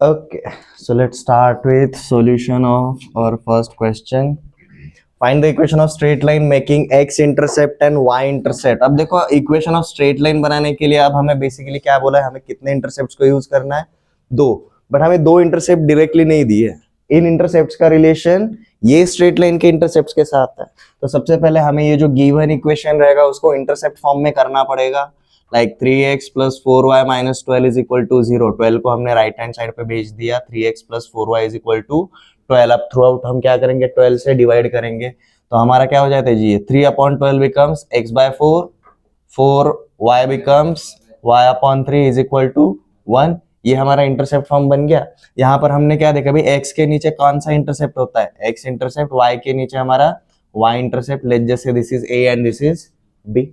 Okay, so let's start with solution of our first question. Find the equation of straight line making x intercept and y intercept. अब देखो equation of straight line बनाने के लिए अब हमें basically क्या बोला है, हमें कितने इंटरसेप्ट्स को यूज करना है, दो. बट हमें दो इंटरसेप्ट डायरेक्टली नहीं दी है. इन इंटरसेप्ट्स का रिलेशन ये स्ट्रेट लाइन के इंटरसेप्ट्स के साथ है. तो सबसे पहले हमें ये जो गिवन इक्वेशन रहेगा उसको इंटरसेप्ट फॉर्म में करना पड़ेगा. Like 3x plus 4y minus 12 is equal to 0. 12 को हमने राइट हैंड साइड पे भेज दिया. 3x plus 4y is equal to 12. अब थ्रू आउट हम क्या करेंगे, 12 से डिवाइड करेंगे. तो हमारा क्या हो जाता है जी, ये 3/12 becomes x by 4. 4y becomes y upon 3 is equal to 1. ये हमारा इंटरसेप्ट फॉर्म बन गया. यहाँ पर हमने क्या देखा भाई, x के नीचे कौन सा इंटरसेप्ट होता है, x इंटरसेप्ट. y के नीचे हमारा y intercept. Let's just say this is a and this is b.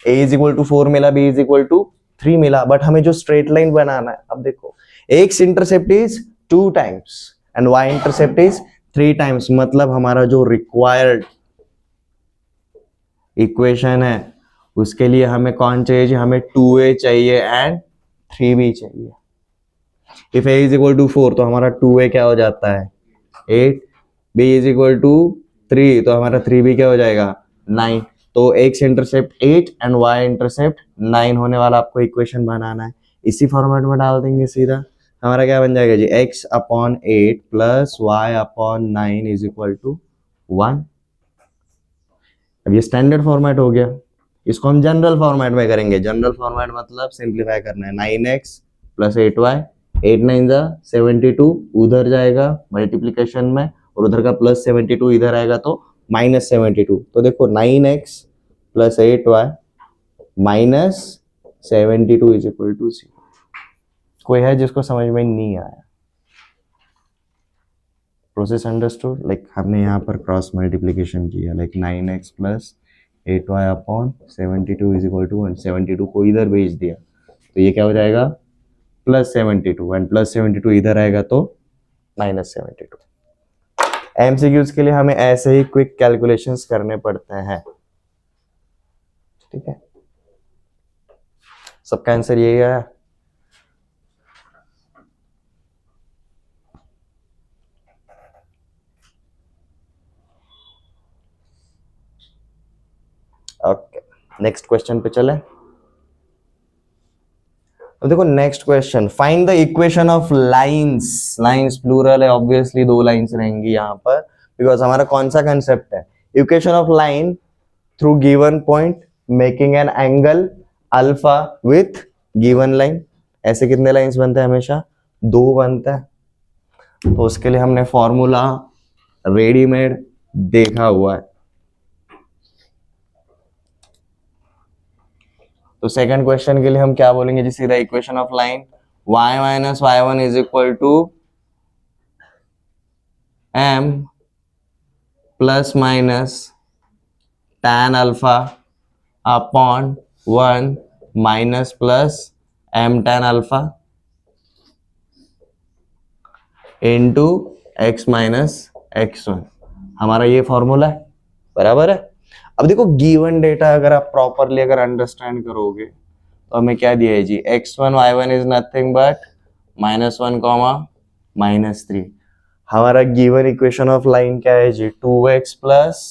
a is equal to 4 मिला, b इज इक्वल टू 3 मिला. बट हमें जो स्ट्रेट लाइन बनाना है, अब देखो x intercept is 2 times and y intercept is 3 times. मतलब हमारा जो रिक्वायर्ड इक्वेशन है उसके लिए हमें कौन चाहिए, हमें 2a चाहिए एंड 3b चाहिए. If a is equal to 4 तो हमारा 2a क्या हो जाता है 8. b इज इक्वल टू 3 तो हमारा 3b क्या हो जाएगा 9. तो x intercept 8 and y intercept 9 होने वाला आपको इक्वेशन बनाना है. इसी फॉर्मेट में डाल देंगे सीधा. हमारा क्या बन जाएगा जी, x upon 8 plus y upon 9 is equal to 1. अब ये स्टैंडर्ड फॉर्मेट हो गया. इसको हम जनरल फॉर्मेट में करेंगे. जनरल फॉर्मेट मतलब सिंप्लीफाई करना है. 9x प्लस 8y, 8 9 जा 72, उधर जाएगा मल्टीप्लीकेशन में और उधर का प्लस 72 इधर आएगा तो माइनस 72. तो देखो 9x plus 8y minus 72 is equal to 0. कोई है जिसको समझ में नहीं आया? Process understood. लाइक हमने यहाँ पर क्रॉस मल्टीप्लीकेशन किया. Like 9x plus 8y upon 72 is equal to 1. 72 को इधर भेज दिया तो ये क्या हो जाएगा प्लस 72 एंड प्लस 72 इधर आएगा तो माइनस 72. एमसीक्यूज के लिए हमें ऐसे ही क्विक कैलकुलेशंस करने पड़ते हैं. ठीक है, सबका आंसर यही आया. ओके, नेक्स्ट क्वेश्चन पे चले. अब देखो next question, find the equation of lines. Lines plural है, ऑब्वियसली दो लाइंस रहेंगी यहाँ पर, बिकॉज हमारा कौन सा कंसेप्ट है, equation of line through given point making an angle alpha with given line. ऐसे कितने लाइंस बनते हैं, हमेशा दो बनते हैं. तो उसके लिए हमने फॉर्मूला रेडीमेड देखा हुआ है. तो सेकंड क्वेश्चन के लिए हम क्या बोलेंगे जी, सीधा equation of line y minus y1 is equal to m plus minus tan alpha upon 1 minus plus m tan alpha into x minus x1. हमारा ये फॉर्मूला है, बराबर है. अब देखो गिवन डेटा अगर आप प्रॉपरली अगर अंडरस्टैंड करोगे तो हमें क्या दिया है जी, x1 y1 is nothing but -1 comma -3. हमारा गिवन इक्वेशन ऑफ लाइन क्या है जी, 2x plus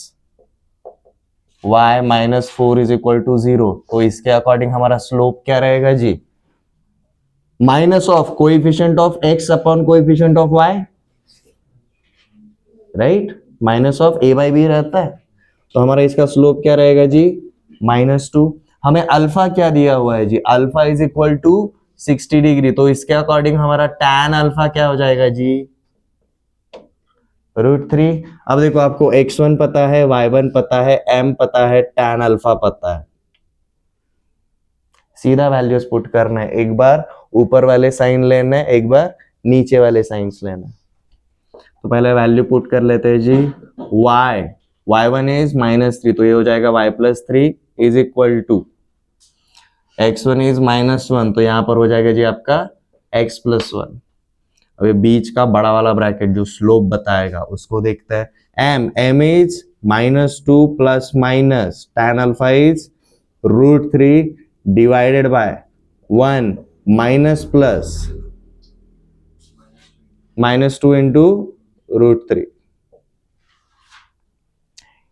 y minus 4 is equal to 0. तो इसके अकॉर्डिंग हमारा स्लोप क्या रहेगा जी, minus of coefficient of x upon coefficient of y, right. Minus of a by b रहता है. तो हमारा इसका स्लोप क्या रहेगा जी, -2. हमें अल्फा क्या दिया हुआ है जी, alpha is equal to 60 degree. तो इसके अकॉर्डिंग हमारा tan अल्फा क्या हो जाएगा जी, √3. अब देखो आपको x1 पता है, y1 पता है, m पता है, tan अल्फा पता है. सीधा वैल्यूज पुट करना है. एक बार ऊपर वाले साइन लेना है, एक बार नीचे वाले साइंस लेना है. तो पहले वैल्यू पुट कर लेते हैं जी. y1 इज -3 तो ये हो जाएगा y plus 3 is equal to x1 is -1 तो यहां पर हो जाएगा जी आपका x प्लस 1. अभी बीच का बड़ा वाला ब्रैकेट जो स्लोप बताएगा उसको देखते हैं. m is -2 plus minus tan alpha is √3 divided by 1 minus plus -2 into √3।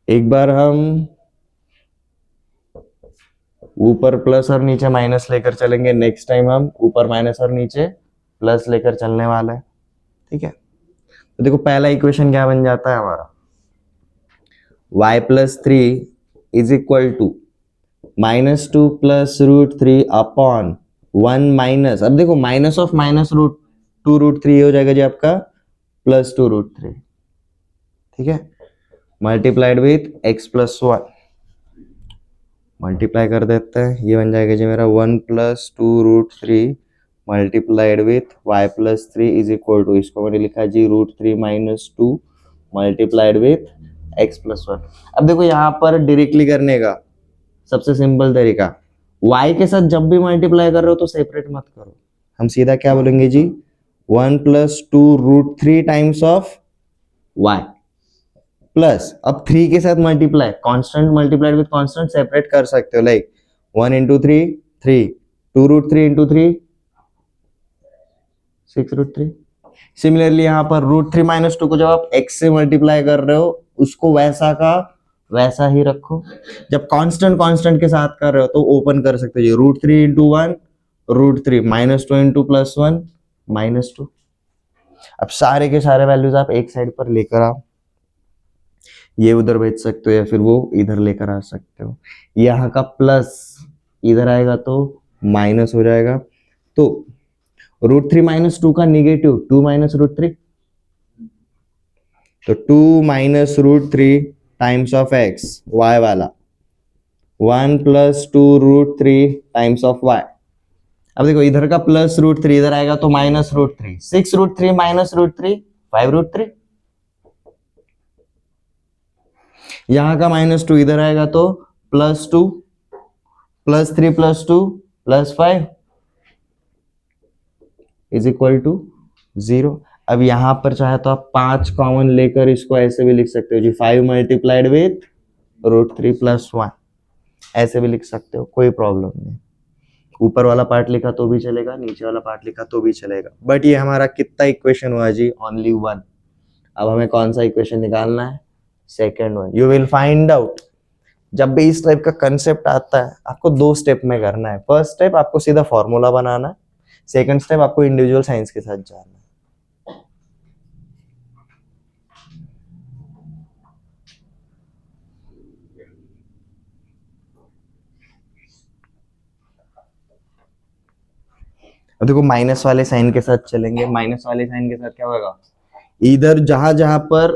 एक बार हम ऊपर प्लस और नीचे माइनस लेकर चलेंगे, नेक्स्ट टाइम हम ऊपर माइनस और नीचे प्लस लेकर चलने वाले हैं। ठीक है, तो देखो पहला इक्वेशन क्या बन जाता है हमारा, y+3 is equal to -2 plus √3 upon 1 minus, अब देखो माइनस ऑफ -2 √3 हो जाएगा जी आपका +2 √3। ठीक है, मल्टीप्लाइड विथ x+1, मल्टीप्लाई कर देते हैं, ये बन जाएगा जी मेरा 1 + 2 √3 multiplied with y+3 is equal to, इसको मैंने लिखा जी √3 - 2 मल्टीप्लाइड विथ x+1। अब देखो यहाँ पर डायरेक्टली करने का सबसे सिंपल तरीका, y के साथ जब भी मल्टीप्लाई कर रहे हो तो सेपरेट मत करो, हम सीधा क्या बोलेंगे जी 1 + 2 √3 टाइम्स ऑफ y प्लस, अब 3 के साथ multiply, constant multiplied with constant separate कर सकते हो, लाइक 1 × 3 3, 2 √3 × 3 6 √3। सिमिलरली यहाँ पर √3 - 2 को जब आप x से मल्टीप्लाई कर रहे हो उसको वैसा का वैसा ही रखो, जब कांस्टेंट कांस्टेंट के साथ कर रहे हो तो ओपन कर सकते हो ये √3 × 1 √3 -2 × +1 -2। अब सारे के सारे वैल्यूज आप एक साइड पर लेकर आओ, ये उधर भेज सकते हो या फिर वो इधर लेकर आ सकते हो, यहाँ का प्लस इधर आएगा तो माइनस हो जाएगा, तो √3 - 2 का निगेटिव 2 - √3, तो 2 - √3 टाइम्स ऑफ x y वाला 1 + 2 √3 टाइम्स ऑफ y। अब देखो इधर का +√3 इधर आएगा तो -√3, 6 √3 - √3 5 √3, यहाँ का -2 इधर आएगा तो +2 +3 +2 +5 इज इक्वल टू 0। अब यहां पर चाहे तो आप 5 कॉमन लेकर इसको ऐसे भी लिख सकते हो जी 5 मल्टीप्लाइड विथ √3 + 1, ऐसे भी लिख सकते हो, कोई प्रॉब्लम नहीं, ऊपर वाला पार्ट लिखा तो भी चलेगा, नीचे वाला पार्ट लिखा तो भी चलेगा, बट ये हमारा कितना इक्वेशन हुआ जी, ओनली 1। अब हमें कौन सा इक्वेशन निकालना है, second one. You will find out, जब भी इस टाइप का कंसेप्ट आता है आपको 2 स्टेप में करना है, फर्स्ट स्टेप आपको सीधा फॉर्मूला बनाना है, सेकंड स्टेप आपको इंडिविजुअल साइंस के साथ जाना है। अब देखो माइनस वाले साइन के साथ चलेंगे, माइनस वाले साइन के साथ क्या होगा, इधर जहां जहां पर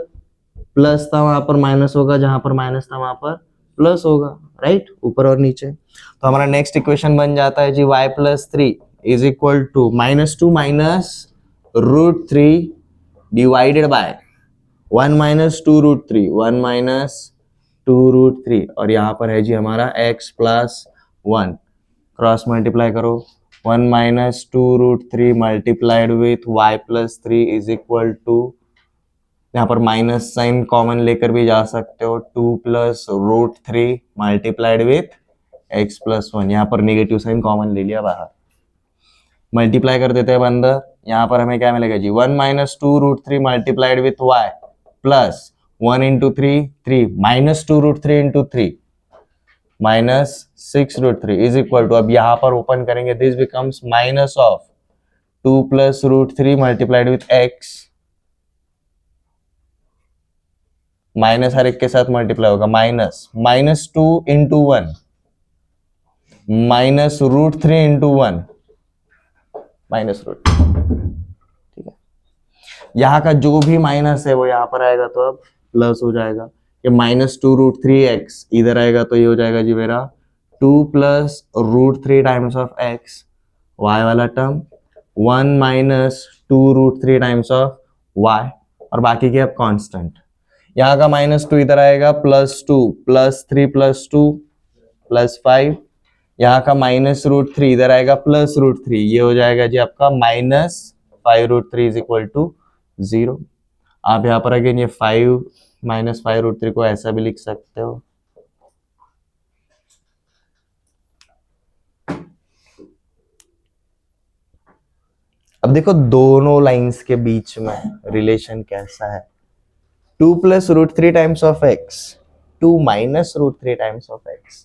प्लस था वहां पर माइनस होगा, जहां पर माइनस था वहां पर प्लस होगा, राइट, ऊपर और नीचे। तो हमारा नेक्स्ट इक्वेशन बन जाता है जी y+3 is equal to -2 -√3 divided by 1 - 2 √3 1 - 2 √3, और यहाँ पर है जी हमारा x+1, क्रॉस मल्टीप्लाई करो, 1 - 2 √3 multiplied with y+3 is equal to, यहाँ पर माइनस साइन कॉमन लेकर भी जा सकते हो, 2 + √3 मल्टीप्लाइड विथ x+1, यहाँ पर नेगेटिव साइन कॉमन ले लिया बाहर, मल्टीप्लाई कर देते हैं अंदर, यहाँ पर हमें क्या मिलेगा जी 1 - 2 √3 multiplied with y plus 1 × 3 3 -2 √3 × 3 -6 √3 is equal to, अब यहाँ पर ओपन करेंगे, this becomes minus of 2 + √3 multiplied with x, minus हर एक के साथ मल्टीप्लाई होगा, -2 × 1 -√3 × 1 -√, ठीक है, यहाँ का जो भी माइनस है वो यहाँ पर आएगा तो अब प्लस हो जाएगा, ये -2 √3x इधर आएगा तो ये हो जाएगा जी मेरा 2 + √3 टाइम्स ऑफ x, y वाला टर्म 1 - 2 √3 टाइम्स ऑफ y, और बाकी के अब कांस्टेंट, यहाँ का -2 इधर आएगा +2 +3 +2 +5, यहाँ का -√3 इधर आएगा +√3, ये हो जाएगा जी आपका -5 √3 इज इक्वल टू 0। आप यहाँ पर अगेन ये 5 -5 √3 को ऐसा भी लिख सकते हो, अब अब देखो दोनों लाइंस के बीच में रिलेशन कैसा है, 2 plus root 3 times of x, 2 minus root 3 times of x,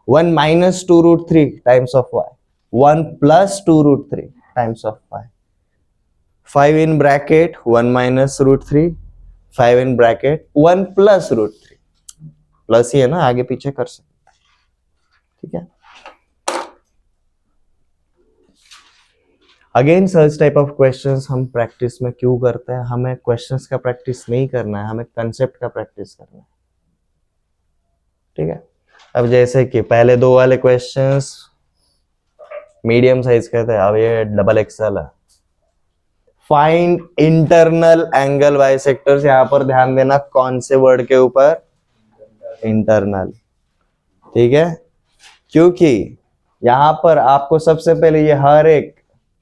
1 minus 2 root 3 times of y, 1 plus 2 root 3 times of y, 5 in bracket 1 minus root 3, 5 in bracket 1 plus root 3, plus ही है ना, आगे पीछे कर सकते हैं, ठीक है। Again such type of questions हम प्रैक्टिस में क्यों करते हैं, हमें क्वेश्चंस का प्रैक्टिस नहीं करना है, हमें कंसेप्ट का प्रैक्टिस करना है, ठीक है। अब जैसे कि पहले दो वाले क्वेश्चंस मीडियम साइज के थे, अब ये डबल एक्सेल है। फाइंड इंटरनल एंगल बाइसेक्टर्स, यहां पर ध्यान देना कौन से वर्ड के ऊपर, इंटरनल, ठीक है, क्योंकि यहां पर आपको सबसे पहले ये हर एक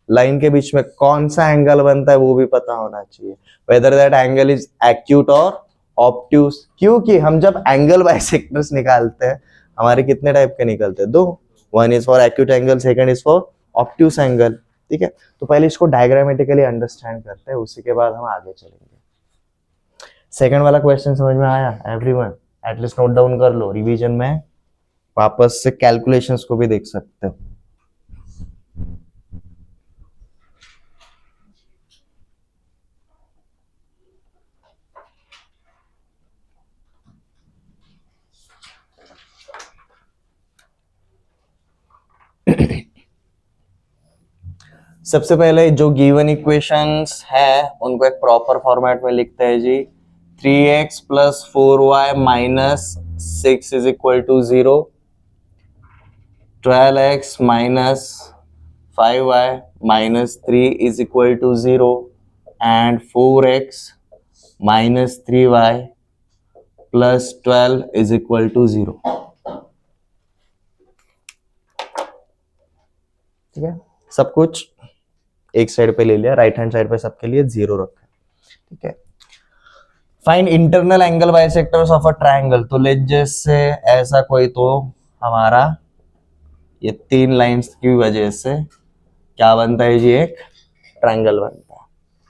लाइन के बीच में कौन सा एंगल बनता है वो भी पता होना चाहिए, whether that angle is acute और ऑब्ट्यूस, क्योंकि हम जब एंगल बाइसेक्टर्स निकालते हैं हमारे कितने टाइप के निकलते हैं, दो, one is for acute angle, second is for obtuse angle, ठीक है। तो पहले इसको डायग्रामेटिकली अंडरस्टैंड करते हैं, उसी के बाद हम आगे चलेंगे। सेकंड वाला क्वेश्चन समझ में आया एवरीवन? एटलीस्ट नोट डाउन कर लो, रिवीजन में वापस से कैलकुलेशंस को भी देख सकते हो। सबसे पहले जो गिवन इक्वेशंस है उनको एक प्रॉपर फॉर्मेट में लिखते हैं जी। 3x plus 4y minus 6 is equal to 0, 12x minus 5y minus 3 is equal to 0 and 4x minus 3y plus 12 is equal to 0, ठीक है। सब कुछ एक साइड पे ले लिया, राइट हैंड साइड पे सबके लिए 0 रखा, ठीक है। Find internal angle bisectors of a triangle, तो लेट जैसे ऐसा कोई, तो हमारा ये 3 लाइंस की वजह से क्या बनता है जी, एक ट्रायंगल बनता है,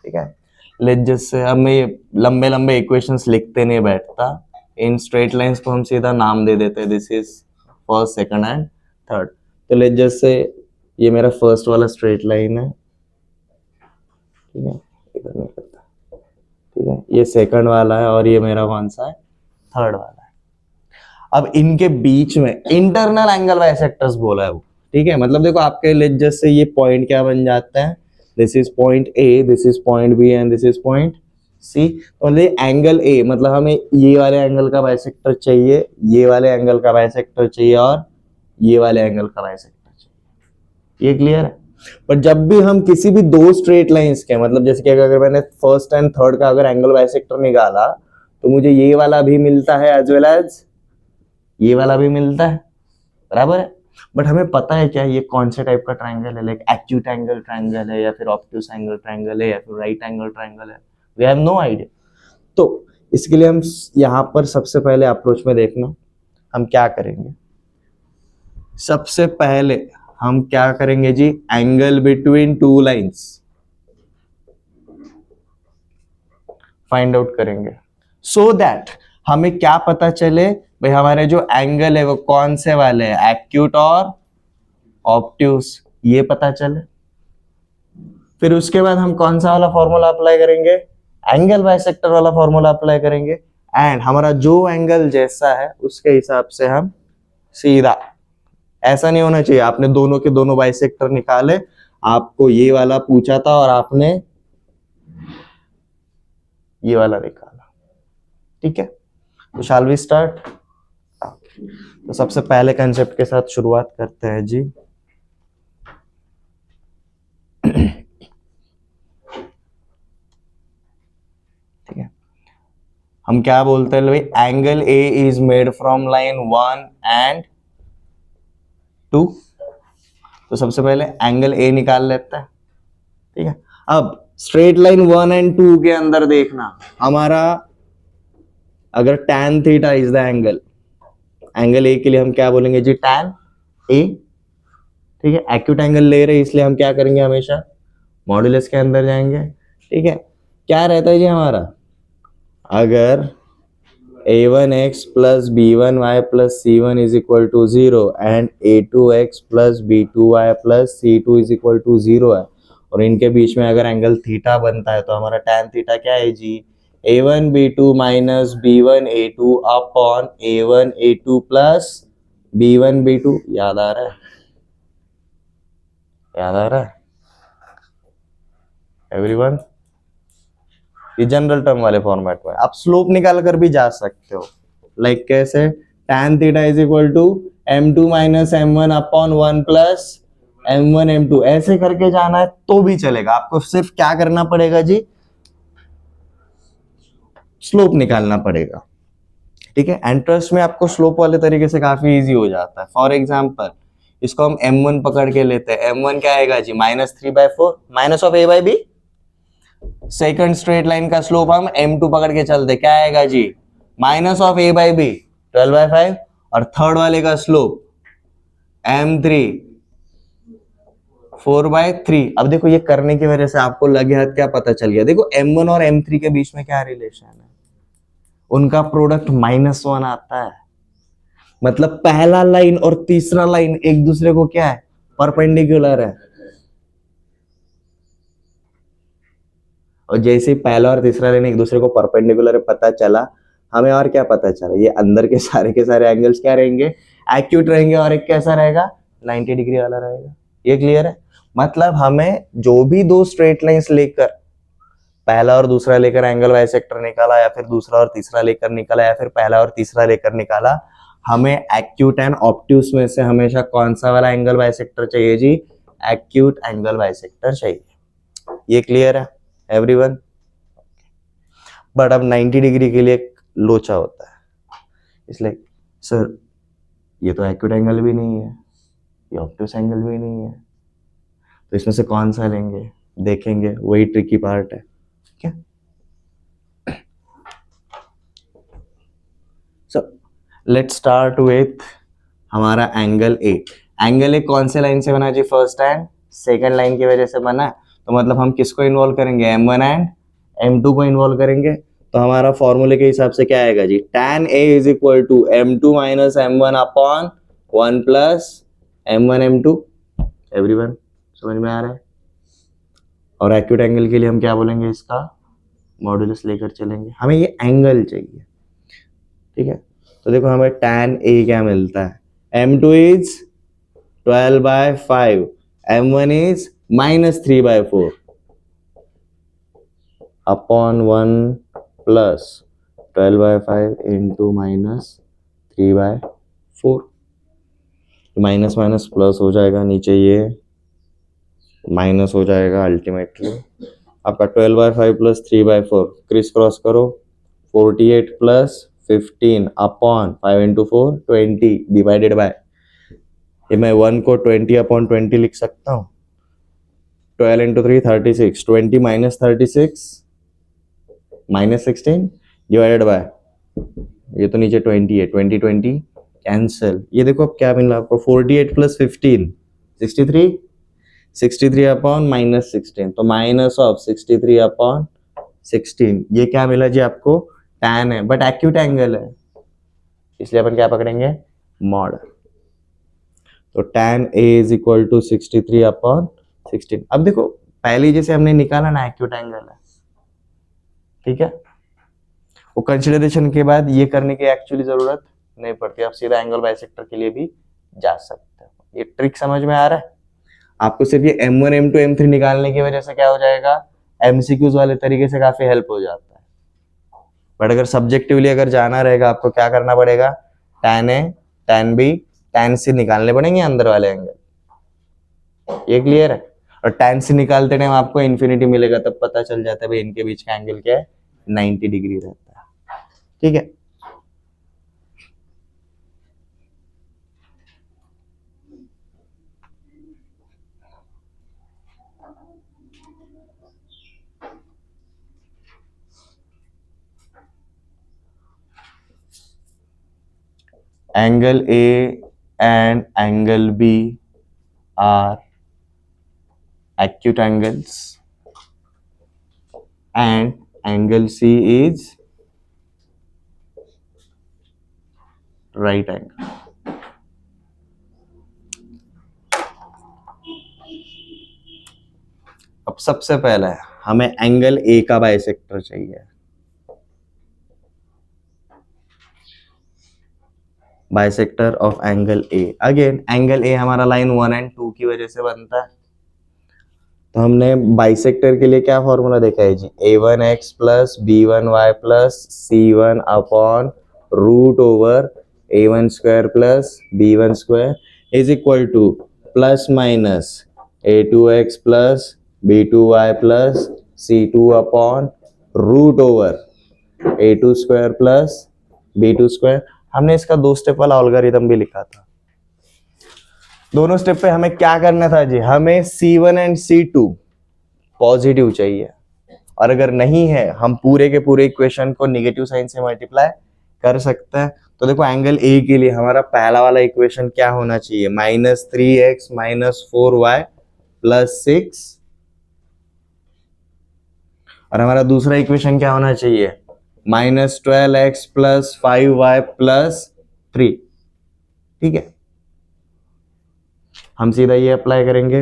ठीक है। लेट जैसे अब मैं लंबे लंबे इक्वेशंस लिखते नहीं बैठता, इन स्ट्रेट लाइंस को हम सीधा नाम दे देते हैं, this is first, second and third. तो लेट जैसे ये मेरा फर्स्ट वाला स्ट्रेट लाइन है, ठीक है, इधर नहीं करता, ठीक है, ये सेकंड वाला है और ये मेरा कौन सा है, थर्ड वाला है। अब इनके बीच में इंटरनल एंगल बाइसेक्टर्स बोला है वो, ठीक है। मतलब देखो आपके लेट जैसे ये पॉइंट क्या बन जाता है, this is point A, this is point B and this is point C. तो एंगल ए मतलब हमें ये वाले एंगल का बाइसेक्टर चाहिए, ये वाले एंगल का बाइसेक्टर चाहिए और ये वाले एंगल का बाइसेक्टर चाहिए, ये क्लियर है। पर जब भी हम किसी भी दो स्ट्रेट लाइंस के, मतलब जैसे कि अगर मैंने फर्स्ट एंड थर्ड का अगर एंगल बाइसेक्टर निकाला तो मुझे ये वाला भी मिलता है एज वेल एज ये वाला भी मिलता है, बराबर है। बट हमें पता है क्या ये कौन से टाइप का ट्रायंगल है, लाइक एक्यूट एंगल ट्रायंगल है या फिर ऑब्ट्यूस एंगल ट्रायंगल है या फिर राइट एंगल ट्रायंगल है, वी हैव नो आइडिया। तो इसके लिए हम यहाँ पर सबसे पहले अप्रोच में देखना हम क्या करेंगे, सबसे पहले हम क्या करेंगे जी, angle between two lines find out करेंगे, सो दैट हमें क्या पता चले भाई हमारे जो एंगल है वो कौन से वाले हैं, एक्यूट और ऑब्ट्यूस, ये पता चले। फिर उसके बाद हम कौन सा वाला फॉर्मूला अप्लाई करेंगे, एंगल बाइसेक्टर वाला फॉर्मूला अप्लाई करेंगे, एंड हमारा जो एंगल जैसा है उसके हिसाब से हम सीधा, ऐसा नहीं होना चाहिए आपने दोनों के दोनों बाइसेक्टर निकाले, आपको ये वाला पूछा था और आपने ये वाला निकाला, ठीक है। तो शाल वी स्टार्ट। तो सबसे पहले कंसेप्ट के साथ शुरुआत करते हैं जी। ठीक है, हम क्या बोलते हैं भाई, angle A is made from line 1 and 2। तो सबसे पहले एंगल ए निकाल लेते हैं, ठीक है। अब स्ट्रेट लाइन 1 एंड 2 के अंदर देखना, हमारा अगर tan theta is the angle, angle A के लिए हम क्या बोलेंगे जी, tan ए, ठीक है। एक्यूट एंगल ले रहे इसलिए हम क्या करेंगे हमेशा मॉड्यूलस के अंदर जाएंगे, ठीक है। क्या रहता है जी हमारा, अगर a1x plus b1y plus c1 is equal to 0 and a2x plus b2y plus c2 is equal to 0 है, और इनके बीच में अगर एंगल थीटा बनता है तो हमारा tan थीटा क्या है जी, a1 b2 minus b1 a2 upon a1 a2 plus b1 b2। याद आ रहा है, याद आ रहा है एवरीवन? ये जनरल टर्म वाले फॉर्मेट में आप स्लोप निकाल कर भी जा सकते हो, लाइक कैसे, tan theta is equal to m2 minus m1 upon 1 plus m1 m2, ऐसे करके जाना है तो भी चलेगा। आपको सिर्फ क्या करना पड़ेगा जी, स्लोप निकालना पड़ेगा, ठीक है। एंट्रेंस में आपको स्लोप वाले तरीके से काफी इजी हो जाता है। फॉर एग्जाम्पल इसको हम m1 पकड़ के लेते हैं, m1 क्या आएगा जी, -3/4 minus of a/b। Second straight line का स्लोप हम m2 पकड़ के चलते, क्या आएगा जी, माइनस ऑफ a/b 12/5, और थर्ड वाले का स्लोप m3 4/3। अब देखो ये करने की वजह से आपको लगे हाथ क्या पता चल गया, देखो m1 और m3 के बीच में क्या रिलेशन है, उनका प्रोडक्ट -1 आता है, मतलब पहला लाइन और तीसरा लाइन एक दूसरे को क्या है, परपेंडिकुलर है। और जैसे ही पहला और तीसरा लाइन एक दूसरे को परपेंडिकुलर पता चला, हमें और क्या पता चला, ये अंदर के सारे एंगल्स क्या रहेंगे, एक्यूट रहेंगे, और एक कैसा रहेगा, 90 डिग्री वाला रहेगा। ये क्लियर है? मतलब हमें जो भी दो स्ट्रेट लाइंस लेकर, पहला और दूसरा लेकर एंगल बाइसेक्टर निकाला, या फिर दूसरा और तीसरा लेकर निकाला, या फिर पहला और तीसरा लेकर निकाला, हमें एक्यूट एंड ऑब्ट्यूस में से हमेशा कौन सा वाला एंगल बाइसेक्टर चाहिए जी, एक्यूट एंगल बाइसेक्टर चाहिए। ये क्लियर है एवरीवन? बट अब 90 डिग्री के लिए लोचा होता है, इसलिए सर ये तो एक्यूट एंगल भी नहीं है, ये ऑब्ट्यूस एंगल भी नहीं है, तो इसमें से कौन सा लेंगे, देखेंगे, वही ट्रिकी पार्ट है, क्या। सो लेट्स स्टार्ट विथ हमारा एंगल ए। एंगल ए कौन से लाइन से बना जी, फर्स्ट एंड सेकंड लाइन की वजह से बना, तो मतलब हम किसको इन्वॉल्व करेंगे, m1 एंड m2 को इन्वॉल्व करेंगे। तो हमारा फॉर्मूले के हिसाब से क्या आएगा जी, tan a is equal to m2 minus m1 upon 1 plus m1 m2। Everyone समझ में आ रहा है? और एक्यूट एंगल के लिए हम क्या बोलेंगे, इसका मॉड्यूलस लेकर चलेंगे, हमें ये एंगल चाहिए, ठीक है। तो देखो हमें tan a क्या मिलता है, m2 is 12/5, m1 is -3/4 upon 1 plus 12/5 into -3/4। Minus minus plus हो जाएगा, नीचे ये माइनस हो जाएगा, अल्टीमेटली आपका 12/5 प्लस 3/4 क्रिस क्रॉस करो, 48 plus 15 upon 5 into 4 20 divided by, ये मैं 1 को 20 अपॉन 20 लिख सकता हूँ, 12 into 3 36, 20 minus 36 minus 16 divided by, ये तो नीचे 20 है, 20 20 कैंसिल। ये देखो अब क्या मिला आपको, 48 प्लस 15 63, 63 अपॉन -16, तो माइनस ऑफ 63 अपॉन 16। ये क्या मिला जी आपको, tan है, बट एक्यूट एंगल है, इसलिए अपन क्या पकड़ेंगे, मॉड। तो tan a is equal to 63 upon 16। अब देखो पहले जैसे हमने निकाला ना, एक्यूट एंगल है, ठीक है, वो कंसिडरेशन के बाद ये करने की एक्चुअली जरूरत नहीं पड़ती, आप सीधा एंगल बाइसेक्टर के लिए भी जा सकते हो। ये ट्रिक समझ में आ रहा है आपको? सिर्फ ये m1 m2 m3 निकालने की वजह से क्या हो जाएगा, एमसीक्यूज वाले तरीके से काफी हेल्प हो जाता है। बट अगर सब्जेक्टिवली अगर जाना रहेगा, आपको क्या करना पड़ेगा, tan a tan b tan c निकालने पड़ेंगे अंदर वाले एंगल। ये क्लियर है? और tan c निकालते टाइम आपको इन्फिनिटी मिलेगा, तब पता चल जाता है भाई इनके बीच का एंगल क्या है, 90 डिग्री रहता है, ठीक है। Angle A and angle B are acute angles and angle C is right angle. अब सबसे पहले हमें एंगल ए का बाइसेक्टर चाहिए. Bisector of angle A. Again angle A हमारा लाइन 1 एंड 2 की वजह से बनता है. तो हमने बाइसेक्टर के लिए क्या फॉर्मूला देखा है जी, a1x plus b1y plus c1 upon root over a1 square plus b1 square is equal to plus minus a2x plus b2y plus c2 upon root over a2 square plus b2 square. हमने इसका 2 step वाला algorithm भी लिखा था. दोनों step पे हमें क्या करना था जी, हमें C1 एंड C2 पॉजिटिव चाहिए, और अगर नहीं है हम पूरे के पूरे इक्वेशन को नेगेटिव साइन से मल्टीप्लाई कर सकते हैं. तो देखो एंगल ए के लिए हमारा पहला वाला इक्वेशन क्या होना चाहिए, -3x - 4y + 6, और हमारा दूसरा इक्वेशन क्या होना चाहिए, -12x + 5y + 3. ठीक है, हम सीधा ये अप्लाई करेंगे.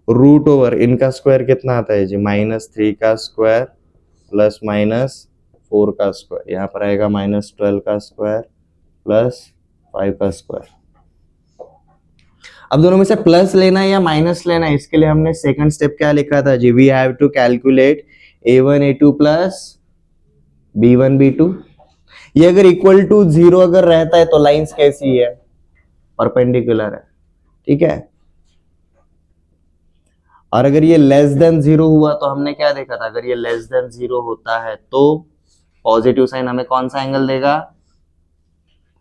रूट ओवर इनका स्क्वायर कितना आता है जी, -3 का स्क्वायर प्लस -4 का स्क्वायर. यहाँ पर आएगा -12 का स्क्वायर प्लस 5 का स्क्वायर. अब दोनों में से प्लस लेना है या माइनस लेना है, इसके लिए हमने सेकंड स्टेप क्या लिखा था जी, we have to calculate a1 a2 plus b1 b2. ये अगर इक्वल टू 0 अगर रहता है तो लाइंस कैसी है, परपेंडिकुलर है. ठीक है, और अगर ये लेस देन 0 हुआ तो हमने क्या देखा था, अगर ये लेस देन 0 होता है तो पॉजिटिव साइन हमें कौन सा एंगल देगा,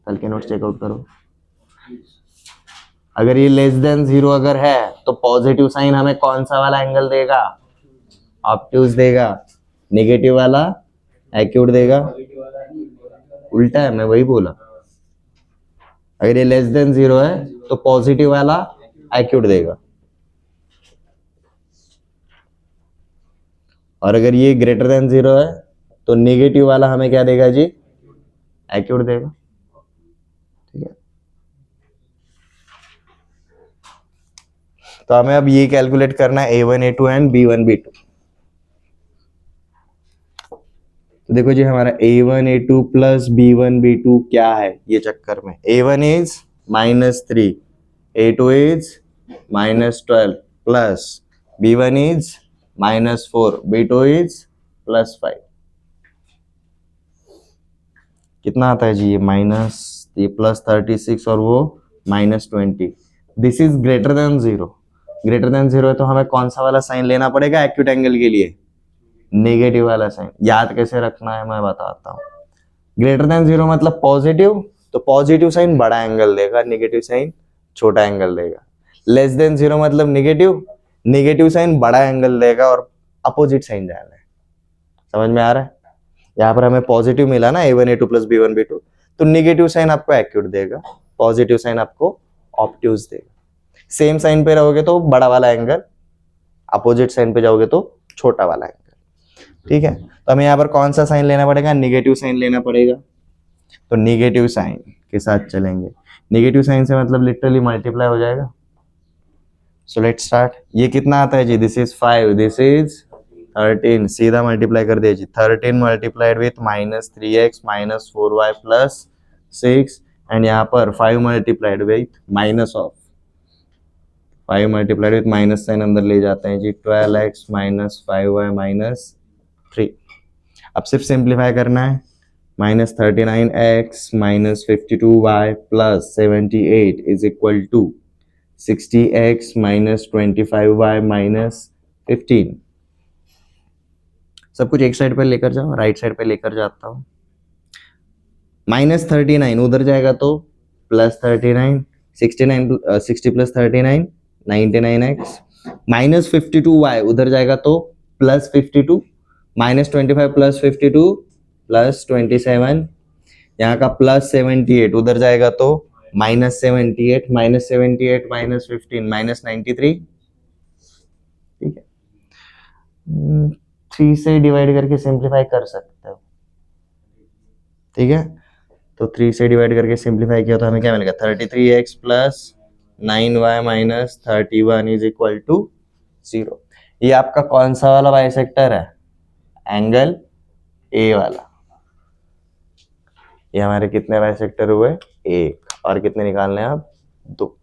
कल के नोट चेकआउट करो. अगर ये लेस देन 0 अगर है तो पॉजिटिव साइन हमें कौन सा वाला एंगल देगा, ऑब्ट्यूज देगा. नेगेटिव वाला एक्यूट देगा. उल्टा है, मैं वही बोला. अगर ये लेस देन 0 है तो पॉजिटिव वाला एक्यूट देगा, और अगर ये ग्रेटर देन 0 है तो नेगेटिव वाला हमें क्या देगा जी, एक्यूट देगा. ठीक है, तो हमें अब ये कैलकुलेट करना है a1 a2 and b1 b2. तो देखो जी हमारा a1 a2 plus b1 b2 क्या है, ये चक्कर में a1 is -3, a2 is -12 plus b1 is -4, b2 is +5. कितना आता है जी, ये +36 और वो -20. This is greater than 0. Greater than 0 है तो हमें कौन सा वाला साइन लेना पड़ेगा एक्यूट एंगल के लिए, नेगेटिव वाला साइन. याद कैसे रखना है मैं बताता हूँ. ग्रेटर देन 0 मतलब पॉजिटिव, तो पॉजिटिव साइन बड़ा एंगल देगा, नेगेटिव साइन छोटा एंगल देगा. लेस देन 0 मतलब नेगेटिव, नेगेटिव साइन बड़ा एंगल देगा और अपोजिट साइन जाना है. समझ में आ रहा है. यहाँ पर हमें पॉजिटिव मिला ना a1 a2 plus b1 b2, तो नेगेटिव साइन आपको एक्यूट देगा, पॉजिटिव साइन आपको ऑब्ट्यूज देगा. सेम साइन पे रहोगे तो बड़ा वाला एंगल, अपोजिट साइन पे जाओगे तो छोटा वाला एंगल. ठीक है, तो हमें यहाँ पर कौन सा साइन लेना पड़ेगा, नेगेटिव साइन लेना पड़ेगा. तो नेगेटिव साइन के साथ चलेंगे. नेगेटिव साइन से मतलब लिटरली मल्टीप्लाई हो जाएगा. So let's start. ये कितना आता है जी, दिस इज 5, दिस इज 13. सीधा मल्टीप्लाई कर दिया जी. 13 multiplied with -3x - 4y + 6, and यहाँ पर 5 multiplied with minus of 5 multiplied with minus sign अंदर ले जाते हैं जी. 12x - 5y - 3. अब सिर्फ सिंप्लीफाई करना है. -39x - 52y + 78 is equal to 60x - 25y - 15. सब कुछ एक साइड पे लेकर जाओ, राइट साइड पे लेकर जाता हूँ. -39 उधर जाएगा तो +39, 60 + 39 99x, -52y उधर जाएगा तो +52, -25 + 52 +27, यहाँ का +78 उधर जाएगा तो -78, -78 - 15 -93. ठीक है, 3 से डिवाइड करके सिंप्लीफाई कर सकते हो, ठीक है। तो 3 से डिवाइड करके सिंप्लीफाई किया तो हमें क्या मिलेगा, 33x plus 9y minus 31 is equal to 0। ये आपका कौन सा वाला बाइसेक्टर है, एंगल ए वाला। ये हमारे कितने बाइसेक्टर हुए, एक, और कितने निकालने हैं आप, 2।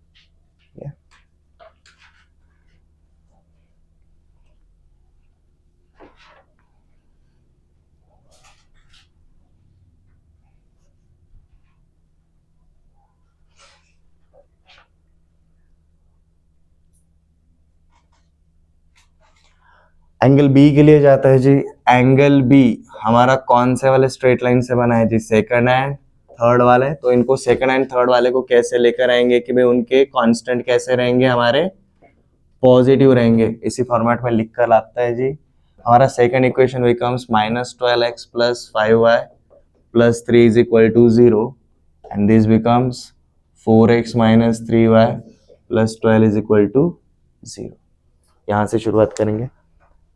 एंगल बी के लिए जाता है जी। एंगल बी हमारा कौन से वाले स्ट्रेट लाइन से बना है जी, सेकंड एंड थर्ड वाले। तो इनको सेकंड एंड थर्ड वाले को कैसे लेकर आएंगे कि भाई उनके कांस्टेंट कैसे रहेंगे, हमारे पॉजिटिव रहेंगे। इसी फॉर्मेट में लिख कर लाता है जी। हमारा second equation becomes -12x plus 5y plus 3 is equal to 0 and this becomes 4x minus 3y plus 12 is equal to 0। यहाँ से शुरुआत करेंगे।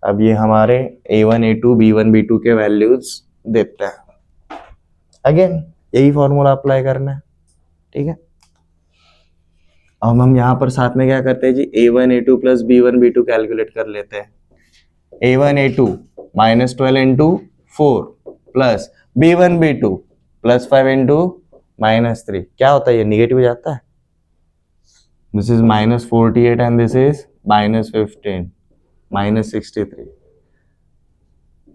अब ये हमारे a1 a2 b1 b2 के वैल्यूज देते हैं। अगेन यही फॉर्मूला अप्लाई करना है, ठीक है। अब हम यहाँ पर साथ में क्या करते हैं जी, a1 a2 plus b1 b2 calculate कर लेते हैं। a1 a2 minus 12 into 4 plus b1 b2 plus 5 into minus 3, क्या होता है, ये निगेटिव जाता है। This is -48 and this is -15 -63।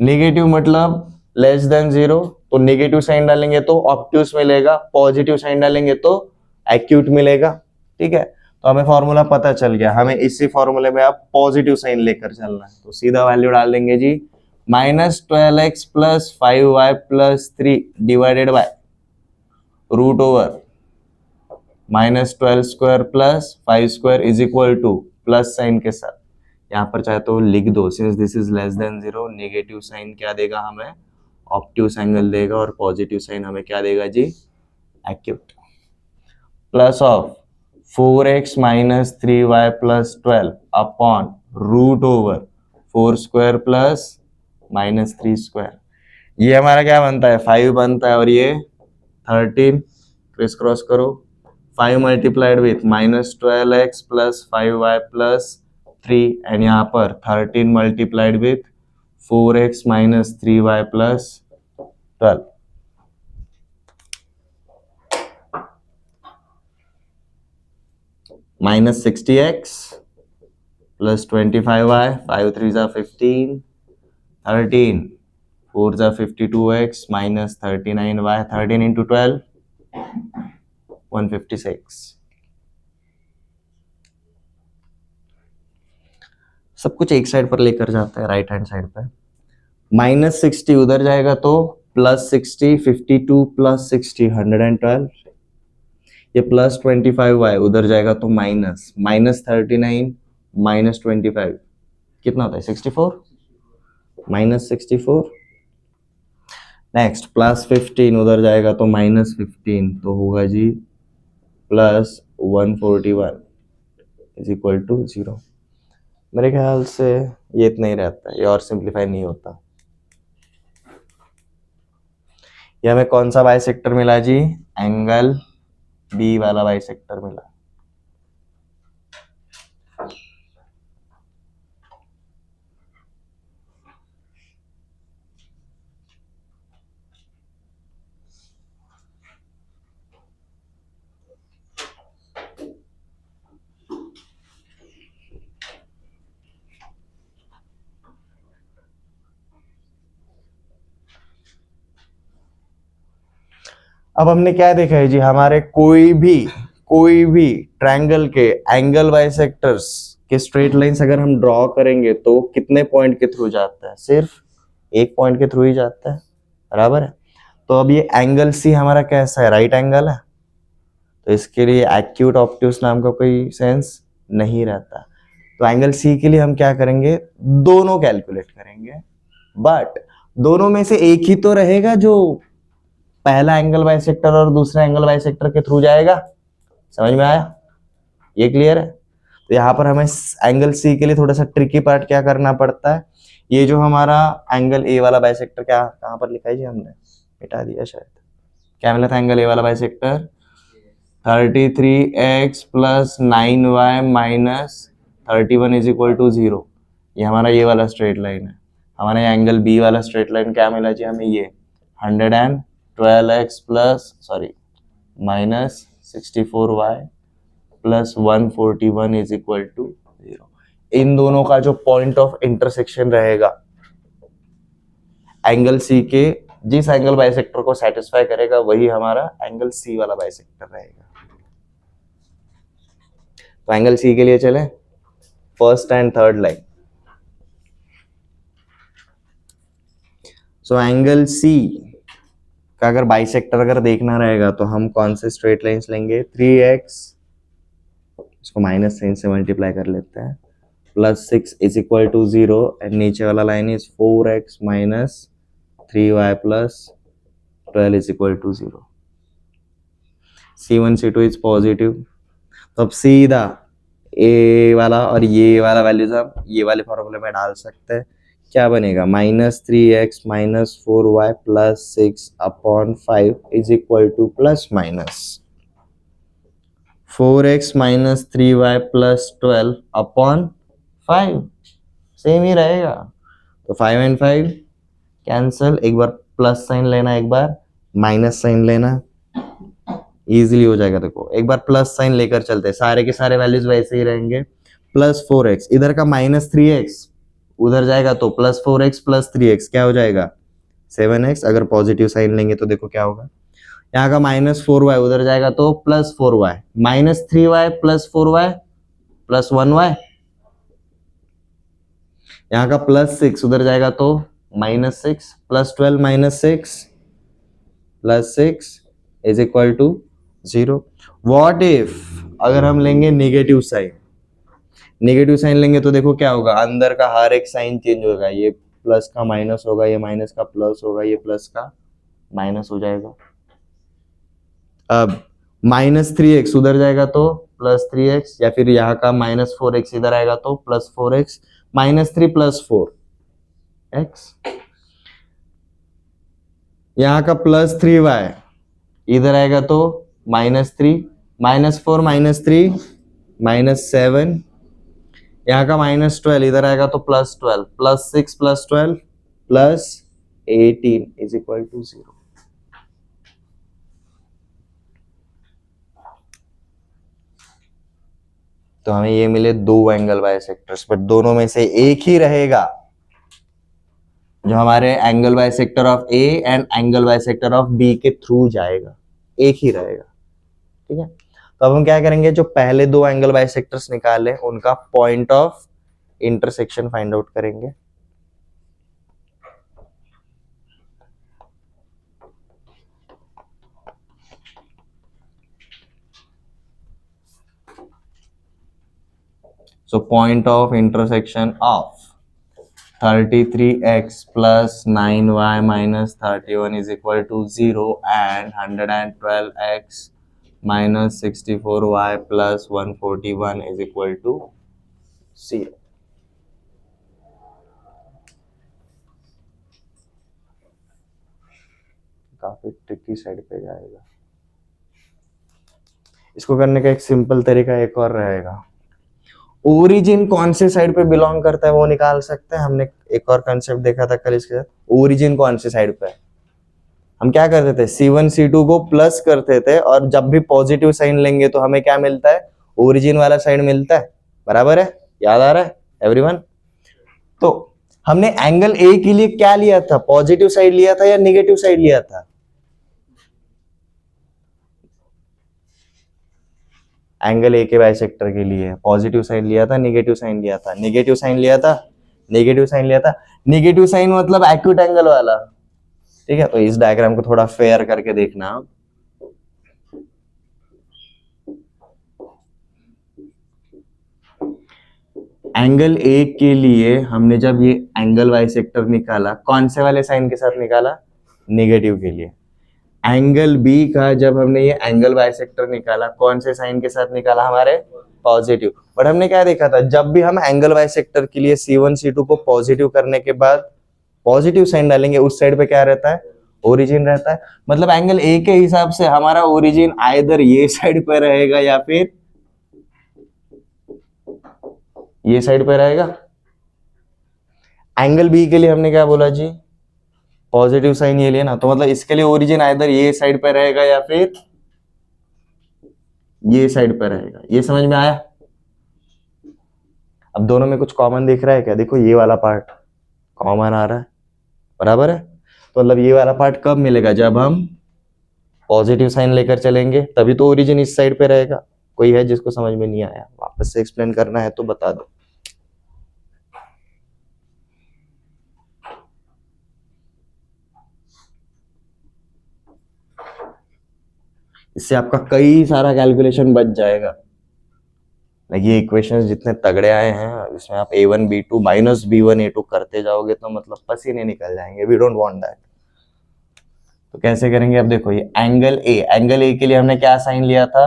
Negative मतलब लेस देन 0, तो नेगेटिव साइन डालेंगे तो ऑब्ट्यूस मिलेगा, पॉजिटिव साइन डालेंगे तो एक्यूट मिलेगा, ठीक है। तो हमें फॉर्मूला पता चल गया, हमें इसी फॉर्मूले में आप पॉजिटिव साइन लेकर चलना है। तो सीधा वैल्यू डाल देंगे जी, -12x plus 5y plus 3 divided by root over -12 square plus 5 square is equal to plus sign के साथ यहाँ पर चाहे तो लिख दो, since this is less than 0। Negative sign क्या देगा हमें, ऑब्ट्यूस एंगल देगा, और पॉजिटिव साइन हमें क्या देगा जी, acute. Plus of 4x minus 3y plus 12 upon root over 4 square plus -3 square. ये हमारा क्या बनता है, 5 बनता है, और ये 13। क्रिस क्रॉस करो, 5 multiplied with -12x plus 5y plus 3 and यहाँ पर 13 multiplied with 4x minus 3y plus 12। -60x plus 25y, 5 3 are 15, 13 4 are 52x minus 39y, 13 into 12 156। सब कुछ एक साइड पर लेकर जाता है, राइट हैंड साइड पे। -60 उधर जाएगा तो +60, 52 प्लस 60 112। ये +25y उधर जाएगा तो -39 -25 कितना होता है, 64, -64। नेक्स्ट +15 उधर जाएगा तो -15, तो होगा जी +141 इज इक्वल टू 0। मेरे ख्याल से ये इतना ही रहता है, ये और सिंप्लीफाई नहीं होता। ये हमें कौन सा बाइसेक्टर मिला जी, एंगल बी वाला बाइसेक्टर मिला। अब हमने क्या देखा है जी, हमारे कोई भी ट्रायंगल के एंगल बाइसेक्टर्स के स्ट्रेट लाइंस अगर हम ड्रॉ करेंगे तो कितने पॉइंट के थ्रू जाता है, सिर्फ एक पॉइंट के थ्रू ही जाता है, बराबर है। तो अब ये एंगल सी हमारा कैसा है, राइट एंगल है, तो इसके लिए एक्यूट ऑब्ट्यूस नाम का कोई सेंस नहीं रहता। तो एंगल सी के लिए हम क्या करेंगे, दोनों कैलकुलेट करेंगे, बट दोनों में से एक ही तो रहेगा जो पहला एंगल बाइसेक्टर और दूसरा एंगल बाइसेक्टर के थ्रू जाएगा। समझ में आया, ये क्लियर है। तो यहाँ पर हमें एंगल सी के लिए थोड़ा सा ट्रिकी पार्ट क्या करना पड़ता है, ये जो हमारा एंगल ए वाला बाइसेक्टर, क्या कहाँ पर लिखा है जी, हमने मिटा दिया शायद, क्या मिला था एंगल ए वाला bisector 33x plus 9y minus 31 is equal to 0। ये हमारा ये वाला स्ट्रेट लाइन है। हमारा एंगल बी वाला स्ट्रेट लाइन क्या मिला जी हमें, ये 112x plus minus 64y plus 141 is equal to 0। इन दोनों का जो पॉइंट ऑफ इंटरसेक्शन रहेगा एंगल सी के, जिस एंगल बाइसेक्टर को सेटिस्फाई करेगा वही हमारा एंगल सी वाला बाइसेक्टर रहेगा। तो एंगल सी के लिए चले first and third line. So angle C का अगर बाइसेक्टर अगर देखना रहेगा तो हम कौन से स्ट्रेट लाइंस लेंगे, 3x, इसको माइनस साइन से मल्टीप्लाई कर लेते हैं, plus 6 is equal to 0 and नीचे वाला line is 4x minus 3y plus 12 is equal to 0। C1 C2 is positive, तो अब सीधा ए वाला और ये वाला वैल्यूज हम ये वाले फॉर्मूले में डाल सकते हैं। क्या बनेगा, minus 3x minus 4y plus 6 upon 5 is equal to plus minus 4x minus 3y plus 12 upon 5, same ही रहेगा। तो 5 एंड 5 कैंसल, एक बार प्लस साइन लेना, एक बार माइनस साइन लेना, इजीली हो जाएगा। देखो एक बार प्लस साइन लेकर चलते हैं, सारे के सारे वैल्यूज वैसे ही रहेंगे। प्लस 4x, इधर का माइनस 3x उधर जाएगा तो प्लस 4x प्लस 3x क्या हो जाएगा 7x। अगर पॉजिटिव साइन लेंगे तो देखो क्या होगा, यहाँ का माइनस 4y उधर जाएगा तो plus 4y, minus 3y plus 4y plus 1y, यहाँ का प्लस 6 उधर जाएगा तो minus 6 plus 12 minus 6 plus 6 is equal to 0। What if अगर हम लेंगे नेगेटिव साइन, नेगेटिव साइन लेंगे तो देखो क्या होगा, अंदर का हर एक साइन चेंज होगा, ये प्लस का माइनस होगा, ये माइनस का प्लस होगा, ये प्लस का माइनस हो जाएगा। अब माइनस 3x उधर जाएगा तो प्लस 3x, या फिर यहाँ का माइनस 4x इधर आएगा तो plus 4x, minus 3 plus 4x, यहाँ का प्लस 3y इधर आएगा तो माइनस 3, माइनस 4 माइनस 3 माइनस 7, यहाँ का माइनस 12 इधर आएगा तो plus 12, plus 6 plus 12 plus 18 is equal to 0। तो हमें ये मिले दो एंगल बाइसेक्टर्स, बट दोनों में से एक ही रहेगा जो हमारे angle bisector of A and angle bisector of B के थ्रू जाएगा, एक ही रहेगा। ठीक है, तो अब हम क्या करेंगे, जो पहले दो एंगल बाइसेक्टर्स निकाले उनका point of intersection find out करेंगे। So point of intersection of 33x plus 9y minus 31 is equal to 0 and 112x minus 64y plus 141 is equal to 0. काफी ट्रिकी साइड पे जाएगा। इसको करने का एक सिंपल तरीका एक और रहेगा, ओरिजिन कौन से साइड पे बिलोंग करता है वो निकाल सकते हैं। हमने एक और कंसेप्ट देखा था कल इसके साथ, ओरिजिन कौन से साइड पे है। हम क्या करते थे, C1 C2 को प्लस करते थे और जब भी पॉजिटिव साइन लेंगे तो हमें क्या मिलता है, ओरिजिन वाला साइड मिलता है। बराबर है, याद आ रहा है एवरीवन। तो हमने एंगल ए के लिए क्या लिया था, पॉजिटिव साइड लिया था या निगेटिव साइड लिया था, एंगल ए के बाइसेक्टर के लिए पॉजिटिव साइन लिया था, नेगेटिव साइन लिया था, नेगेटिव साइन लिया था, नेगेटिव साइन लिया था। नेगेटिव साइन मतलब एक्यूट एंगल वाला। ठीक है, तो इस डायग्राम को थोड़ा फेयर करके देखना। एंगल ए के लिए हमने जब ये एंगल बाइसेक्टर निकाला, कौन से वाले साइन के साथ निकाला, नेगेटिव के लिए। एंगल बी का जब हमने ये एंगल बाइसेक्टर निकाला, कौन से साइन के साथ निकाला, हमारे पॉजिटिव। बट हमने क्या देखा था, जब भी हम एंगल बाइसेक्टर के लिए C1 C2 को पॉजिटिव करने के बाद पॉजिटिव साइन डालेंगे, उस साइड पे क्या रहता है, ओरिजिन रहता है। मतलब एंगल ए के हिसाब से हमारा ओरिजिन आइदर ये साइड पे रहेगा या फिर ये साइड पे रहेगा। एंगल बी के लिए हमने क्या बोला जी, पॉजिटिव साइन ये लिया ना, तो मतलब इसके लिए ओरिजिन आइदर ये साइड पे रहेगा या फिर ये साइड पे रहेगा। ये समझ में आया। अब दोनों में कुछ कॉमन दिख रहा है क्या, देखो ये वाला पार्ट कॉमन आ रहा है, बराबर है। तो मतलब ये वाला पार्ट कब मिलेगा, जब हम पॉजिटिव साइन लेकर चलेंगे, तभी तो ओरिजिन इस साइड पे रहेगा। कोई है जिसको समझ में नहीं आया, वापस से एक्सप्लेन करना है तो बता दो। इससे आपका कई सारा कैलकुलेशन बच जाएगा। ये इक्वेशंस जितने तगड़े आए हैं, इसमें आप A1 B2 minus B1 A2 करते जाओगे तो मतलब पसीने निकल जाएंगे। We don't want that. तो कैसे करेंगे, अब देखो ये एंगल ए के लिए हमने क्या साइन लिया था,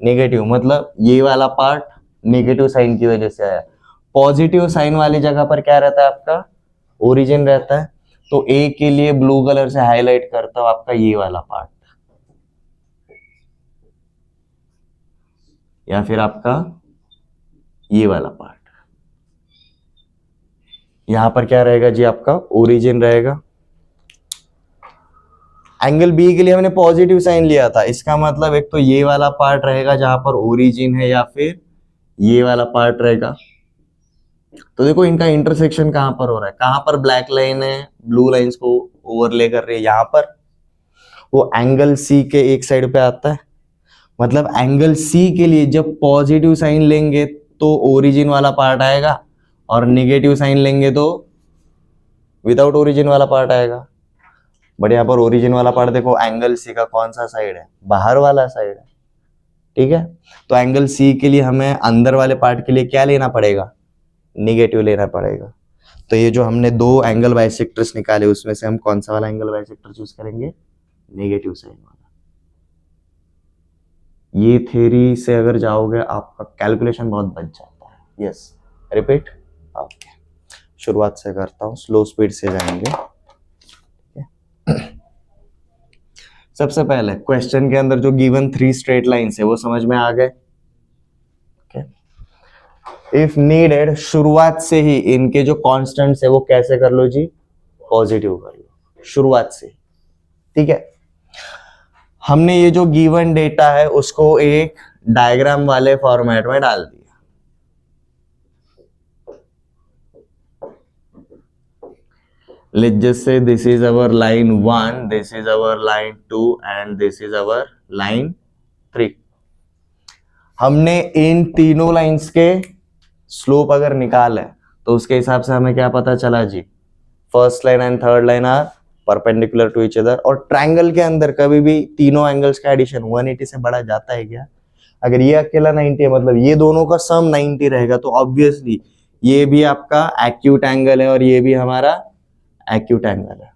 नेगेटिव। मतलब ये वाला पार्ट नेगेटिव साइन की वजह से आया। पॉजिटिव साइन वाली जगह पर क्या रहता है आपका, ओरिजिन रहता है। तो ए के लिए ब्लू कलर से हाईलाइट करता हूं आपका ये वाला पार्ट, या फिर आपका ये वाला पार्ट। यहां पर क्या रहेगा जी, आपका ओरिजिन रहेगा। एंगल बी के लिए हमने पॉजिटिव साइन लिया था, इसका मतलब एक तो ये वाला पार्ट रहेगा जहां पर ओरिजिन है, या फिर ये वाला पार्ट रहेगा। तो देखो इनका इंटरसेक्शन कहां पर हो रहा है, कहां पर ब्लैक लाइन है ब्लू लाइंस को ओवरले कर रही है, यहां पर। वो एंगल सी के एक साइड पे आता है। मतलब एंगल सी के लिए जब पॉजिटिव साइन लेंगे तो ओरिजिन वाला पार्ट आएगा, और निगेटिव साइन लेंगे तो विदाउट ओरिजिन वाला पार्ट आएगा। बट यहाँ पर ओरिजिन वाला पार्ट देखो, एंगल सी का कौन सा साइड है, बाहर वाला साइड है, ठीक है। तो एंगल सी के लिए हमें अंदर वाले पार्ट के लिए क्या लेना पड़ेगा, निगेटिव लेना पड़ेगा। तो ये जो हमने दो एंगल बाइसेक्टर्स निकाले, उसमें से हम कौन सा वाला एंगल बाइसेक्टर चूज करेंगे, नेगेटिव साइन वाला। ये थ्योरी से अगर जाओगे आपका कैलकुलेशन बहुत बच जाता है। Yes, repeat. ओके, शुरुआत से करता हूँ, स्लो स्पीड से जाएंगे। सबसे पहले क्वेश्चन के अंदर जो गिवन 3 स्ट्रेट लाइंस है वो समझ में आ गए। इफ नीडेड, शुरुआत से ही इनके जो कांस्टेंट्स है वो कैसे कर लो जी, पॉजिटिव कर लो शुरुआत से, ठीक है। हमने ये जो गिवन डेटा है उसको एक डायग्राम वाले फॉर्मेट में डाल दिया। Let's just say this is our line 1, this is our line 2 and this is our line 3। हमने इन तीनों लाइंस के स्लोप अगर निकाला है तो उसके हिसाब से हमें क्या पता चला जी, first line and third line are perpendicular to each other. और ट्रायंगल के अंदर कभी भी तीनों एंगल्स का एडिशन 180 से बड़ा जाता है क्या? अगर ये अकेला 90 है, मतलब ये दोनों का सम 90 रहेगा, तो ऑब्वियसली ये भी आपका एक्यूट एंगल है और ये भी हमारा एक्यूट एंगल है,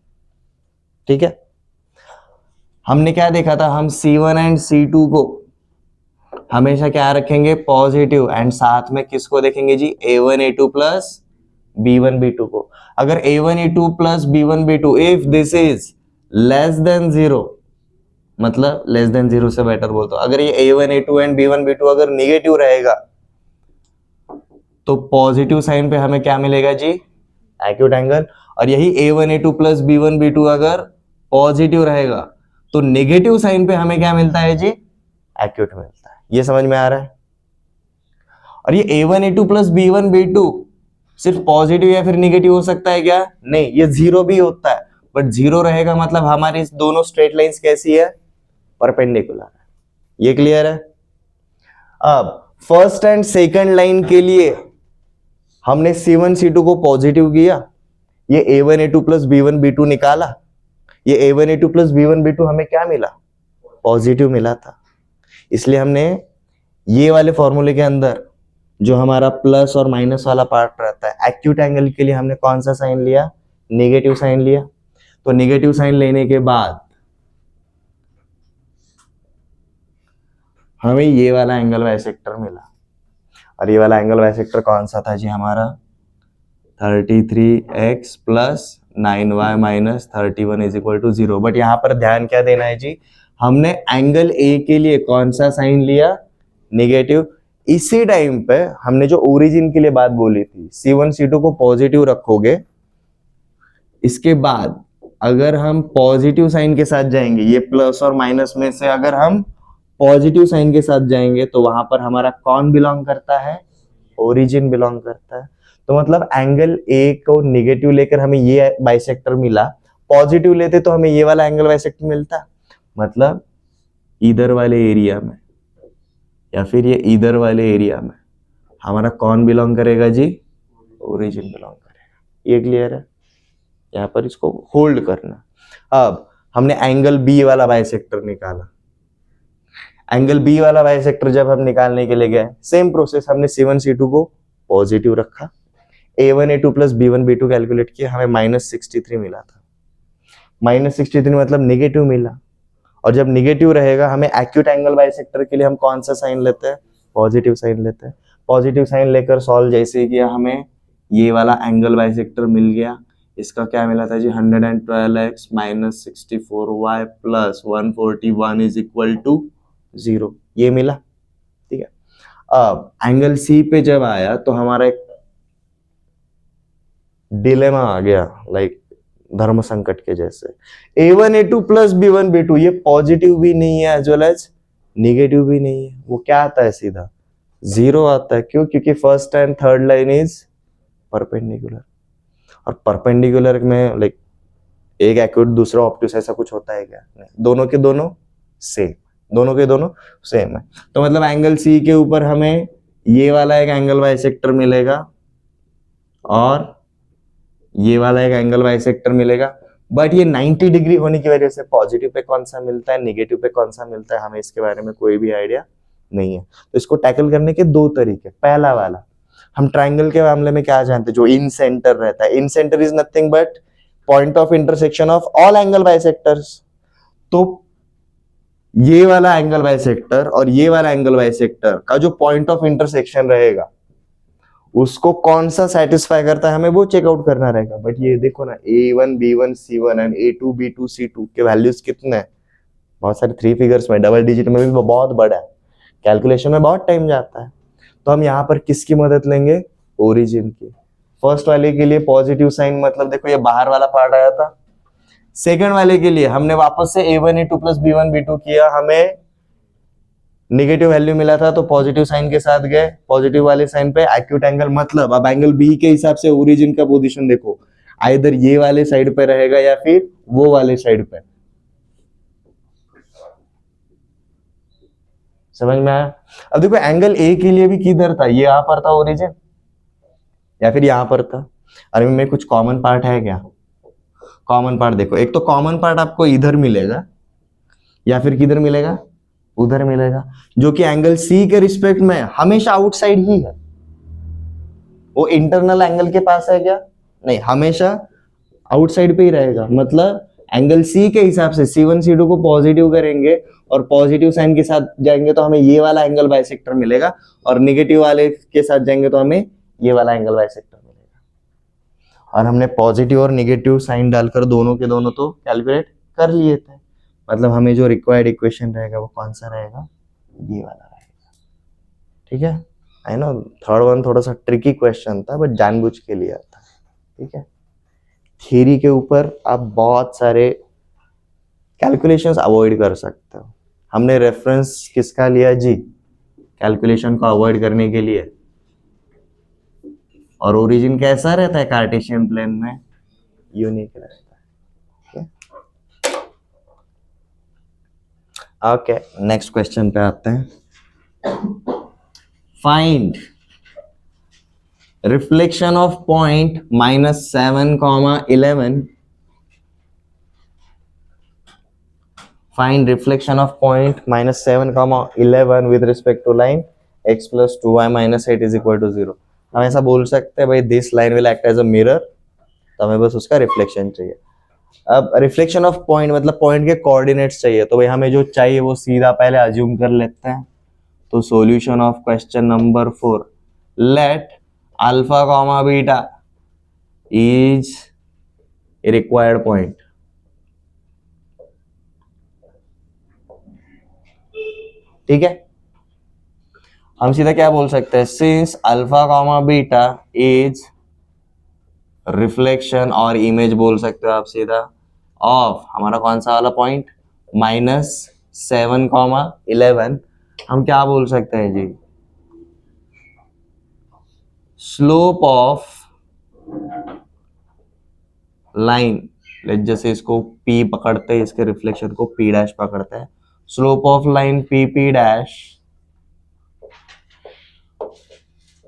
ठीक है। हमने क्या देखा था, हम C1 एंड C2 को हमेशा क्या रखेंगे, पॉजिटिव, एंड साथ में किसको देखेंगे जी, A1 A2 plus B1 B2 को। अगर A1 A2 plus B1 B2 if this is less than 0, मतलब लेस देन 0 से बेटर बोल तो, अगर ये A1 A2 and B1 B2 अगर निगेटिव रहेगा तो पॉजिटिव साइन पे हमें क्या मिलेगा जी, एक्यूट एंगल। और यही A1 A2 plus B1 B2 अगर पॉजिटिव रहेगा तो नेगेटिव साइन पे हमें क्या मिलता है जी, एक्यूट मिलता है। ये समझ में आ रहा है। और ये A1 A2 plus B1 B2 सिर्फ पॉजिटिव या फिर निगेटिव हो सकता है क्या? नहीं, ये जीरो भी होता है, बट जीरो रहेगा मतलब हमारी दोनों स्ट्रेट लाइंस कैसी है, परपेंडिकुलर है। ये क्लियर है। अब फर्स्ट एंड सेकंड लाइन के लिए हमने C1 C2 को पॉजिटिव किया, ये A1 A2 plus B1 B2 निकाला, ये A1 A2 plus B1 B2 हमें क्या मिला, पॉजिटिव मिला था। इसलिए हमने ये वाले फॉर्मूले के अंदर जो हमारा प्लस और माइनस वाला पार्ट रहता है, एक्यूट एंगल के लिए हमने कौन सा साइन लिया, नेगेटिव साइन लिया। तो नेगेटिव साइन लेने के बाद हमें ये वाला एंगल बाइसेक्टर मिला। और ये वाला एंगल बाइसेक्टर कौन सा था जी हमारा, 33x plus 9y minus 31 is equal to 0। But यहाँ पर ध्यान क्या देना है जी, हमने एंगल ए के लिए कौन सा साइन लिया, नेगेटिव। इसी टाइम पे हमने जो ओरिजिन के लिए बात बोली थी, C1 C2 को पॉजिटिव रखोगे, इसके बाद अगर हम पॉजिटिव साइन के साथ जाएंगे, ये प्लस और माइनस में से अगर हम पॉजिटिव साइन के साथ जाएंगे तो वहां पर हमारा कौन बिलोंग करता है, ओरिजिन बिलोंग करता है। तो मतलब एंगल ए को नेगेटिव लेकर हमें ये बाइसेक्टर मिला, पॉजिटिव लेते तो हमें ये वाला एंगल बाइसेक्टर मिलता। मतलब इधर वाले एरिया में या फिर ये इधर वाले एरिया में हमारा कौन बिलोंग करेगा जी, ओरिजिन बिलोंग करेगा। ये क्लियर है, यहाँ पर इसको होल्ड करना। अब हमने एंगल बी वाला बाइसेक्टर निकाला, एंगल बी वाला बाइसेक्टर जब हम निकालने के लिए गए, सेम प्रोसेस, हमने C1 C2 को पॉजिटिव रखा, A1 A2 plus B1 B2 calculate किया, हमें -63 मिला था। -63 मतलब नेगेटिव मिला, और जब नेगेटिव रहेगा हमें एक्यूट एंगल बाइसेक्टर के लिए हम कौन सा साइन लेते हैं, पॉजिटिव साइन लेते हैं। पॉजिटिव साइन लेकर सॉल्व जैसे ही किया, हमें ये वाला एंगल बाइसेक्टर मिल गया। इसका क्या मिला था जी, 112x minus 64y plus 141 is equal to 0, ये मिला। ठीक है, अब एंगल सी पे जब आया तो हमारा एक डिलेमा आ गया, लाइक धर्म संकट के जैसे। A1 A2 plus B1 B2 ये पॉजिटिव भी नहीं है एज वेल एज निगेटिव भी नहीं है, वो क्या आता है, सीधा 0 आता है। क्यों, क्योंकि first and third line is perpendicular, और परपेंडिकुलर में लाइक एक एक्यूट दूसरा ऑब्टूस ऐसा कुछ होता है क्या, नहीं, दोनों के दोनों सेम, दोनों के दोनों सेम है। तो मतलब एंगल सी के ऊपर हमें ये वाला एक एंगल बाइसेक्टर मिलेगा और ये वाला एक एंगल बाइसेक्टर मिलेगा, बट ये 90 डिग्री होने की वजह से पॉजिटिव पे कौन सा मिलता है, नेगेटिव पे कौन सा मिलता है, हमें इसके बारे में कोई भी आइडिया नहीं है। तो इसको टैकल करने के दो तरीके, पहला वाला, हम ट्राइंगल के मामले में क्या जानते हैं, जो इन सेंटर रहता है, incentre is nothing but point of intersection of all angle bisectors. तो ये वाला एंगल बाइसेक्टर और ये वाला एंगल बाइसेक्टर का जो पॉइंट ऑफ इंटरसेक्शन रहेगा उसको कौन सा सेटिस्फाई करता है, हमें वो चेकआउट करना रहेगा। बट ये देखो ना, A1 B1 C1 and A2 B2 C2 के वैल्यूज कितने हैं, बहुत सारे 3 फिगर्स में, डबल डिजिट में भी बहुत बड़ा है, कैलकुलेशन में बहुत टाइम जाता है। तो हम यहाँ पर किसकी मदद लेंगे, ओरिजिन की। फर्स्ट वाले के लिए पॉजिटिव साइन, मतलब देखो ये बाहर वाला पार्ट आया था। सेकंड वाले के लिए हमने वापस से A1 A2 plus B1 B2 किया, हमें नेगेटिव वैल्यू मिला था, तो पॉजिटिव साइन के साथ गए, पॉजिटिव वाले साइन पे एक्यूट एंगल, मतलब अब एंगल बी के हिसाब से ओरिजिन का पोजीशन देखो, आइदर ये वाले साइड पे रहेगा या फिर वो वाले साइड पे। समझ में आया। अब देखो एंगल ए के लिए भी किधर था, ये यहां पर था ओरिजिन या फिर यहां पर था। अरे में कुछ कॉमन पार्ट है क्या, कॉमन पार्ट देखो, एक तो कॉमन पार्ट आपको इधर मिलेगा या फिर किधर मिलेगा, उधर मिलेगा, जो कि एंगल सी के रिस्पेक्ट में हमेशा आउटसाइड ही है। वो इंटरनल एंगल के पास है क्या, नहीं, हमेशा आउटसाइड पे ही रहेगा। मतलब एंगल सी के हिसाब से C1 C2 को पॉजिटिव करेंगे और पॉजिटिव साइन के साथ जाएंगे तो हमें ये वाला एंगल बाइसेक्टर मिलेगा, और नेगेटिव वाले के साथ जाएंगे तो हमें ये वाला एंगल बाइसेक्टर मिलेगा। और हमने पॉजिटिव और नेगेटिव साइन डालकर दोनों के दोनों तो कैलकुलेट कर लिए थे। मतलब हमें जो रिक्वायर्ड इक्वेशन रहेगा वो कौन सा रहेगा, ये वाला रहेगा। ठीक है, आई नो थर्ड वन थोड़ा सा ट्रिकी क्वेश्चन था, बट जानबूझ के लिया था। ठीक है, थ्योरी के ऊपर आप बहुत सारे कैलकुलेशंस अवॉइड कर सकते हो। हमने रेफरेंस किसका लिया जी, कैलकुलेशन को अवॉइड करने के लिए। और ओरिजिन कैसा रहता है कार्टेशियन प्लेन में, यूनिक रहता है। ओके, नेक्स्ट क्वेश्चन पे आते हैं। Find reflection of point -7, 11 reflection of point -7, 11 with respect to line x plus 2y minus 8 is equal to 0। हम ऐसा बोल सकते हैं भाई, this line will act as a mirror, तो हमें बस उसका रिफ्लेक्शन चाहिए। अब रिफ्लेक्शन ऑफ पॉइंट मतलब पॉइंट के कोऑर्डिनेट्स चाहिए, तो भाई हमें जो चाहिए वो सीधा पहले अज्यूम कर लेते हैं। तो solution of question number 4, let alpha comma beta is a required point. ठीक है, हम सीधा क्या बोल सकते हैं, since alpha comma beta is reflection और इमेज बोल सकते हो आप सीधा ऑफ हमारा कौन सा वाला पॉइंट -7, 11, हम क्या बोल सकते हैं जी, स्लोप ऑफ लाइन, जैसे इसको P पकड़ते हैं, इसके रिफ्लेक्शन को P डैश पकड़ते हैं, slope of line P dash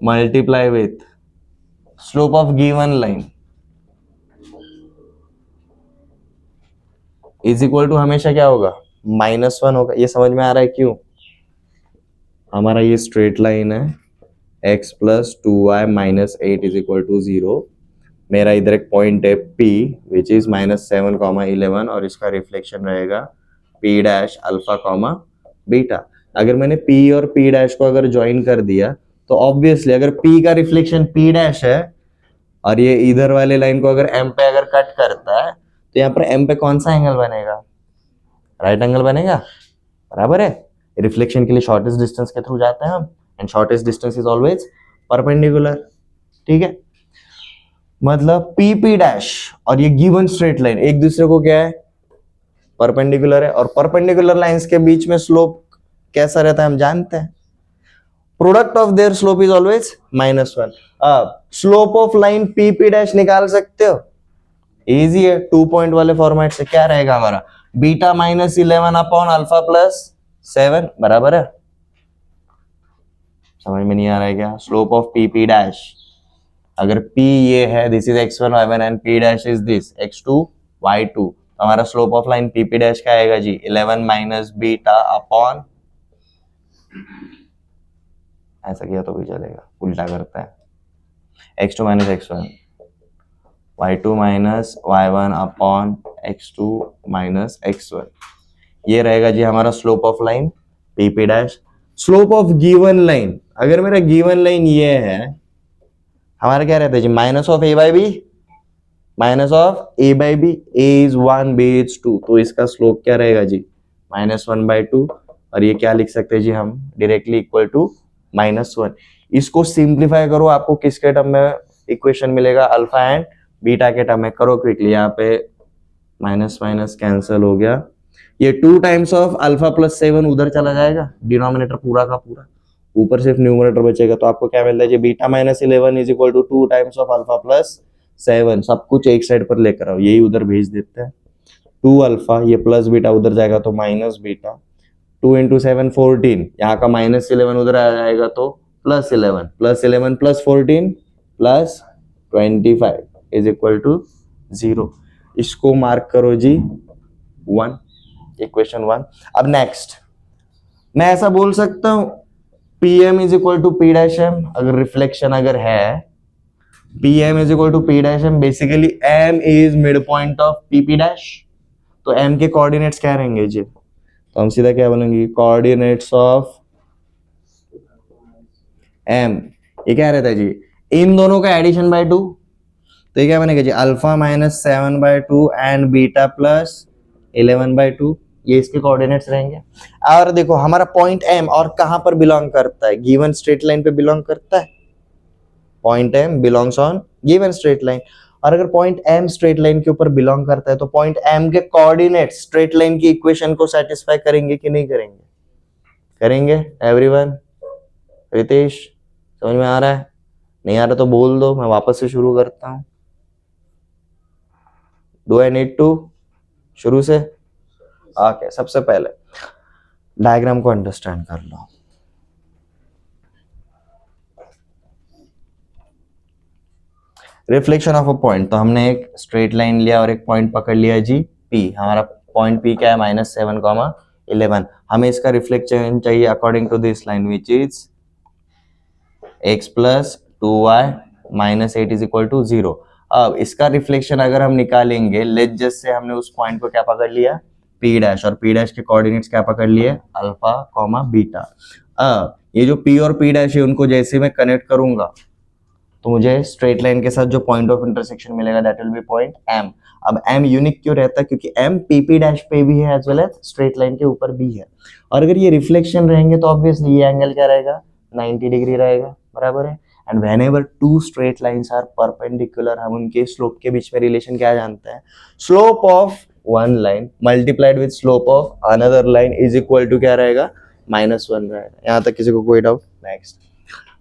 multiply with slope of given line is equal to हमेशा क्या होगा, -1 होगा। ये समझ में आ रहा है क्यों, हमारा ये स्ट्रेट लाइन है x plus 2y minus 8 is equal to 0, मेरा इधर एक पॉइंट है P विच इज -7, 11 और इसका रिफ्लेक्शन रहेगा P dash alpha comma beta. अगर मैंने P और P डैश को अगर ज्वाइन कर दिया तो ऑब्वियसली अगर P का रिफ्लेक्शन P डैश है और ये इधर वाले लाइन को अगर M पे अगर कट करता है तो यहाँ पर M पे कौन सा एंगल बनेगा, राइट एंगल बनेगा, बराबर है। रिफ्लेक्शन के लिए शॉर्टेस्ट डिस्टेंस के थ्रू जाते हैं हम, and shortest distance is always perpendicular. ठीक है, मतलब पी डैश और ये गिवन स्ट्रेट लाइन एक दूसरे को क्या है, परपेंडिकुलर है, और परपेंडिकुलर लाइंस के बीच में स्लोप कैसा रहता है हम जानते हैं, product of their slope is always -1। अब slope of line P dash निकाल सकते हो, इजी है, 2 पॉइंट वाले फॉर्मेट से क्या रहेगा हमारा, बीटा -11 अपॉन अल्फा प्लस 7, बराबर है। समझ में नहीं आ रहा है क्या, स्लोप ऑफ पी डैश, अगर P ये है, this is x1 y1 and P dash is this x2 y2, तो हमारा slope of line P dash क्या आएगा जी, 11 माइनस बीटा अपॉन, ऐसा किया तो भी चलेगा, उल्टा करता है, x2 minus x1 y2 minus y1 upon x2 minus x1, ये रहेगा जी हमारा slope of line P dash. Slope of given line, अगर मेरा गिवन लाइन ये है, हमारा क्या रहता है जी, minus of a by b, minus of a by b, a is 1 b is 2, तो इसका स्लोप क्या रहेगा जी, -1/2, और ये क्या लिख सकते हैं जी हम डायरेक्टली इक्वल टू -1। इसको सिंप्लीफाई करो, आपको किसके टर्म में इक्वेशन मिलेगा, अल्फा एंड बीटा के टर्म में, करो क्विकली, यहाँ पे माइनस माइनस कैंसिल हो गया, ये 2 टाइम्स ऑफ अल्फा प्लस 7 उधर चला जाएगा, डिनोमिनेटर पूरा का पूरा, ऊपर सिर्फ न्यूमरेटर बचेगा, तो आपको क्या मिलता है जी, beta -11 is equal to 2 times of alpha plus 7, सब कुछ एक साइड पर लेकर आओ, यही उधर भेज देते हैं, 2 अल्फा, ये प्लस बीटा उधर जाएगा तो माइनस बीटा, 2 इंटू 7 14, यहाँ का -11 उधर आ जाएगा तो +11, +11 plus 14 plus 25 is equal to 0, इसको मार्क करो जी 1, इक्वेशन 1। अब नेक्स्ट मैं ऐसा बोल सकता हूं Pm is equal to P dash M, अगर रिफ्लेक्शन अगर है Pm is equal to P dash M, basically M is mid point of P dash, तो M के कोऑर्डिनेट्स क्या रहेंगे जी, तो हम सीधा क्या बोलेंगे, कोऑर्डिनेट्स ऑफ M, ये क्या रहता है जी, इन दोनों का एडिशन बाय 2, तो ये क्या बनेगा जी, अल्फा -7/2 एंड बीटा प्लस 11/2, ये इसके कोऑर्डिनेट्स रहेंगे। और देखो हमारा पॉइंट M और कहां पर बिलोंग करता है, गिवन स्ट्रेट लाइन पे बिलोंग करता है, point M belongs on given straight line, और अगर पॉइंट M स्ट्रेट लाइन के ऊपर बिलोंग करता है तो पॉइंट M के कोऑर्डिनेट्स स्ट्रेट लाइन की इक्वेशन को सेटिस्फाई करेंगे कि नहीं करेंगे, करेंगे एवरीवन, रितेश समझ में आ रहा है, नहीं आ रहा तो बोल दो, मैं वापस से शुरू करता हूं, डू आई नीड टू शुरू से, ओके, सबसे पहले डायग्राम को अंडरस्टैंड कर लो, रिफ्लेक्शन ऑफ अ पॉइंट, तो हमने एक स्ट्रेट लाइन लिया और एक पॉइंट पकड़ लिया जी P, हमारा पॉइंट P क्या है, -7, 11, हमें इसका रिफ्लेक्शन चाहिए according to this line which is x plus 2y minus 8 is equal to 0। अब इसका रिफ्लेक्शन अगर हम निकालेंगे, लेट जस्ट से हमने उस पॉइंट को क्या पकड़ लिया, P डैश, और P डैश के कोऑर्डिनेट्स क्या पकड़ लिए, अल्फा कॉमा बीटा। अब ये जो P और P डैश है उनको जैसे मैं कनेक्ट करूंगा तो मुझे स्ट्रेट लाइन के साथ जो पॉइंट ऑफ इंटरसेक्शन मिलेगा that will be point M। अब M यूनिक क्यों रहता है? क्योंकि M PP डैश पे भी है as well as straight line के ऊपर भी है, और अगर ये रिफ्लेक्शन रहेंगे तो ऑब्वियसली ये एंगल क्या रहेगा? 90 डिग्री रहेगा, बराबर है। And whenever two straight lines are perpendicular, हम उनके स्लोप के बीच में रिलेशन क्या जानते हैं? Slope of one line multiplied with slope of another line is equal to क्या रहेगा? -1 रहेगा। यहाँ तक किसी को कोई doubt? Next,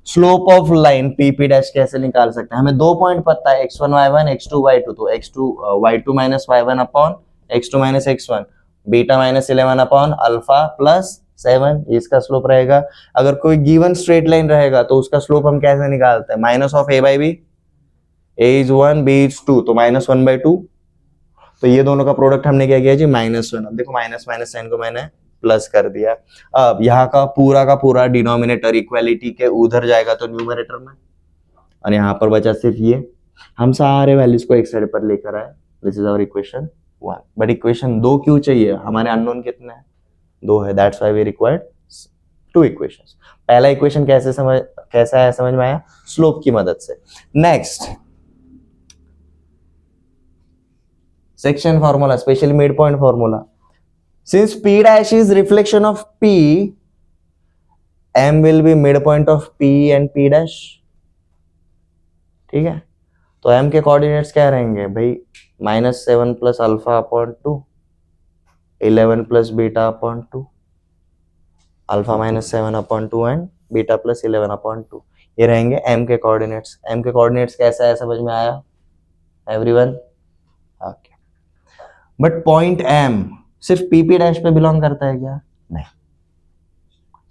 slope of line PP dash कैसे निकाल सकते हैं? हमें 2 पॉइंट पता है, x1 y1 x2 y2, तो x2 y2 minus y1 upon x2 minus x1, beta minus 11 upon alpha plus 7, इसका स्लोप रहेगा। अगर कोई गिवन स्ट्रेट लाइन रहेगा तो उसका स्लोप हम कैसे निकालते हैं? Minus of a by b, a is 1 b is 2, तो -1/2। तो ये दोनों का प्रोडक्ट हमने क्या किया जी? -1। अब देखो माइनस माइनस साइन को मैंने प्लस कर दिया। अब यहाँ का पूरा डिनोमिनेटर इक्वालिटी के उधर जाएगा तो न्यूमरेटर में, और यहाँ पर बचा सिर्फ ये। हम सारे वैल्यूज को एक साइड पर लेकर आए। This is our equation 1। But equation 2 क्यों चाहिए? हमारे अननोन कितने हैं? 2 है, that's why we required 2 equations. पहला इक्वेशन कैसा है समझ में आया? स्लोप की मदद से। Next, section formula, specially mid point formula. Since P dash is reflection of P, M will be midpoint of P and P dash। ठीक है, तो M के कोऑर्डिनेट्स क्या रहेंगे भाई? -7 plus alpha upon 2, 11 plus beta upon 2, alpha -7 upon 2 and beta plus 11 upon 2, ये रहेंगे M के कोऑर्डिनेट्स। M के कोऑर्डिनेट्स कैसा है समझ में आया everyone? Okay, but point M सिर्फ PP डैश पे बिलोंग करता है क्या? नहीं,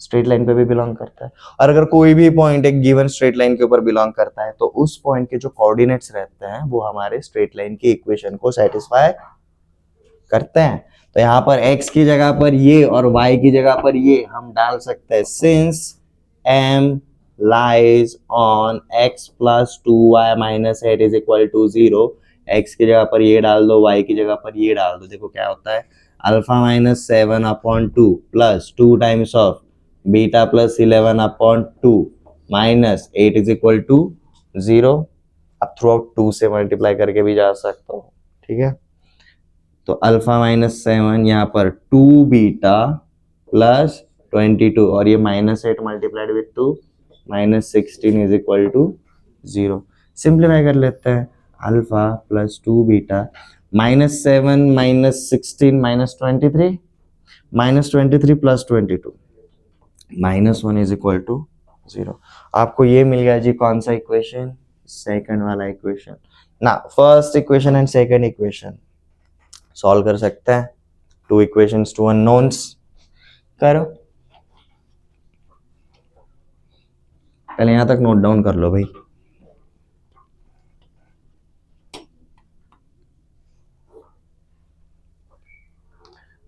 स्ट्रेट लाइन पे भी बिलोंग करता है। और अगर कोई भी पॉइंट एक गिवन स्ट्रेट लाइन के ऊपर बिलोंग करता है तो उस पॉइंट के जो कोऑर्डिनेट्स रहते हैं वो हमारे स्ट्रेट लाइन की इक्वेशन को सेटिस्फाई करते हैं। तो यहाँ पर x की जगह पर ये और y की जगह पर ये हम डाल सकते हैं। Since M lies on x plus 2y minus 8 is equal to 0, x की जगह पर ये डाल दो, y की जगह पर ये डाल दो। देखो क्या होता है? Alpha -7 upon 2 plus 2 times of beta plus 11 upon 2 minus 8 is equal to 0। अब थ्रू आउट 2 से मल्टीप्लाई करके भी जा सकता हूँ, ठीक है। तो अल्फा -7 यहाँ पर 2 बीटा प्लस 22 और ये -8 multiplied with 2 -16 is equal to 0। Simplify कर लेते हैं। Alpha plus 2 beta -7 -16 -23 -23 plus 22 -1 is equal to 0। आपको ये मिल गया जी कौन सा इक्वेशन? सेकंड वाला इक्वेशन ना। First equation and second equation solve कर सकते हैं। 2 इक्वेशंस 2 अननोन्स करो। पहले यहां तक नोट डाउन कर लो भाई।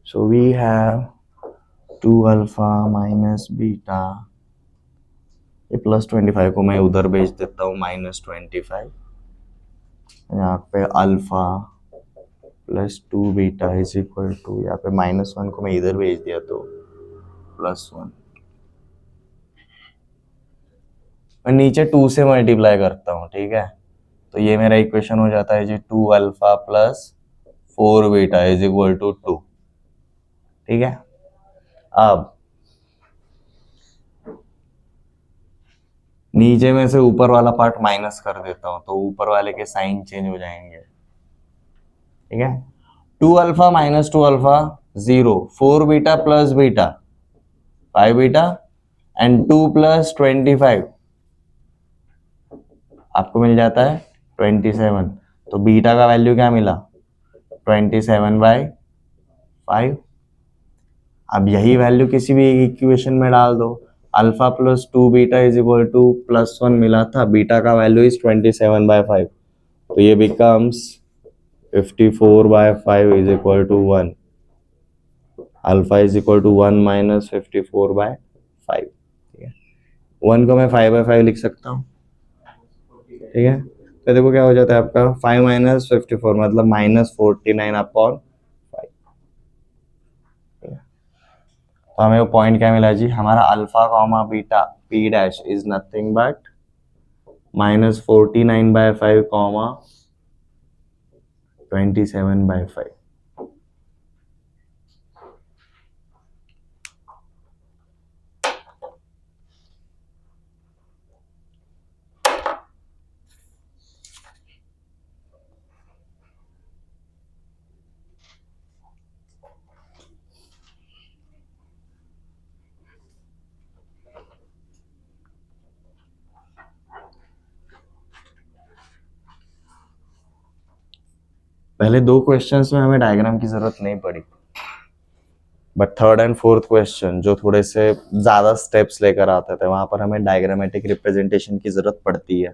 So we have 2 alpha minus beta, ये +25 को मैं उधर भेज देता हूँ -25, यहाँ पे alpha plus 2 beta is equal to, यहाँ पे -1 को मैं इधर भेज दिया तो +1, मैं नीचे 2 से मल्टीप्लाई करता हूँ, ठीक है। तो ये मेरा इक्वेशन हो जाता है जी 2 alpha plus 4 beta is equal to 2, ठीक है। अब नीचे में से ऊपर वाला पार्ट माइनस कर देता हूं तो ऊपर वाले के साइन चेंज हो जाएंगे, ठीक है। 2 alpha minus 2 alpha 0, 4 beta plus beta 5 beta and 2 plus 25 आपको मिल जाता है 27। तो बीटा का वैल्यू क्या मिला? 27/5। अब यही वैल्यू किसी भी इक्वेशन में डाल दो। Alpha plus 2 beta is equal to +1 मिला था, बीटा का वैल्यू इज 27/5, तो ये becomes 54/5 is equal to 1। Alpha is equal to 1 minus 54/5, ठीक है। 1 को मैं 5/5 लिख सकता हूँ, ठीक है। तो देखो क्या हो जाता है आपका 5 माइनस 54 मतलब -49/5, तो हमें वो पॉइंट क्या मिला जी, हमारा alpha comma beta P dash is nothing but -49/5 comma 27/5। पहले दो क्वेश्चंस में हमें डायग्राम की जरूरत नहीं पड़ी, but third and fourth question जो थोड़े से ज्यादा स्टेप्स लेकर आते थे वहां पर हमें डायग्रामेटिक रिप्रेजेंटेशन की जरूरत पड़ती है।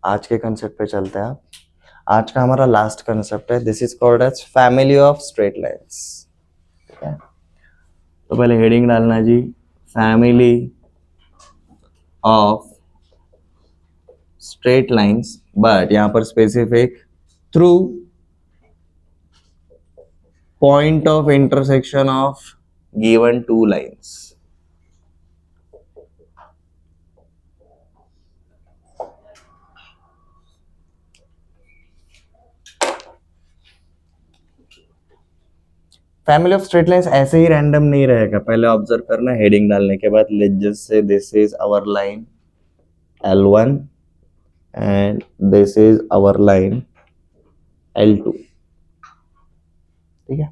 आज के कंसेप्ट पे चलते हैं। आज का हमारा लास्ट कंसेप्ट है, this is called as family of straight lines. ठीक है, तो पहले हेडिंग डालना जी, family of straight lines, but यहां पर specific through point of intersection of given two lines. Family of straight lines ऐसे ही रैंडम नहीं रहेगा, पहले ऑब्जर्व करना हेडिंग डालने के बाद। Let's just say this is our line L1 and this is our line L2। ठीक है,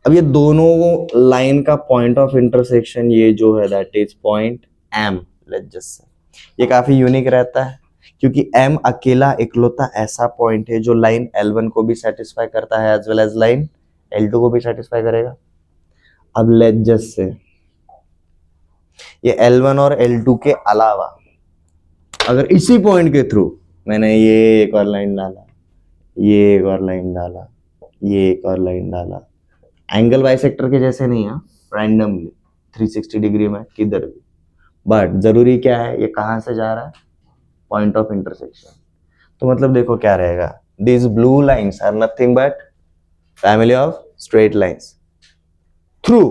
अब ये दोनों लाइन का पॉइंट ऑफ इंटरसेक्शन ये जो है that is point M। Let's just से ये काफी यूनिक रहता है क्योंकि M अकेला इकलौता ऐसा पॉइंट है जो लाइन L1 को भी सेटिस्फाई करता है as well as line L2 को भी सेटिस्फाई करेगा। अब लेट्स जस्ट से ये L1 और L2 के अलावा अगर इसी पॉइंट के थ्रू मैंने ये एक और लाइन डाला, ये एक और लाइन डाला, ये एक और लाइन डाला, एंगल बाइसेक्टर के जैसे नहीं है, रैंडमली 360 डिग्री में किधर भी, बट जरूरी क्या है, ये कहां से जा रहा है, पॉइंट ऑफ इंटरसेक्शन। तो मतलब देखो क्या रहेगा, this blue lines are nothing but family of straight lines through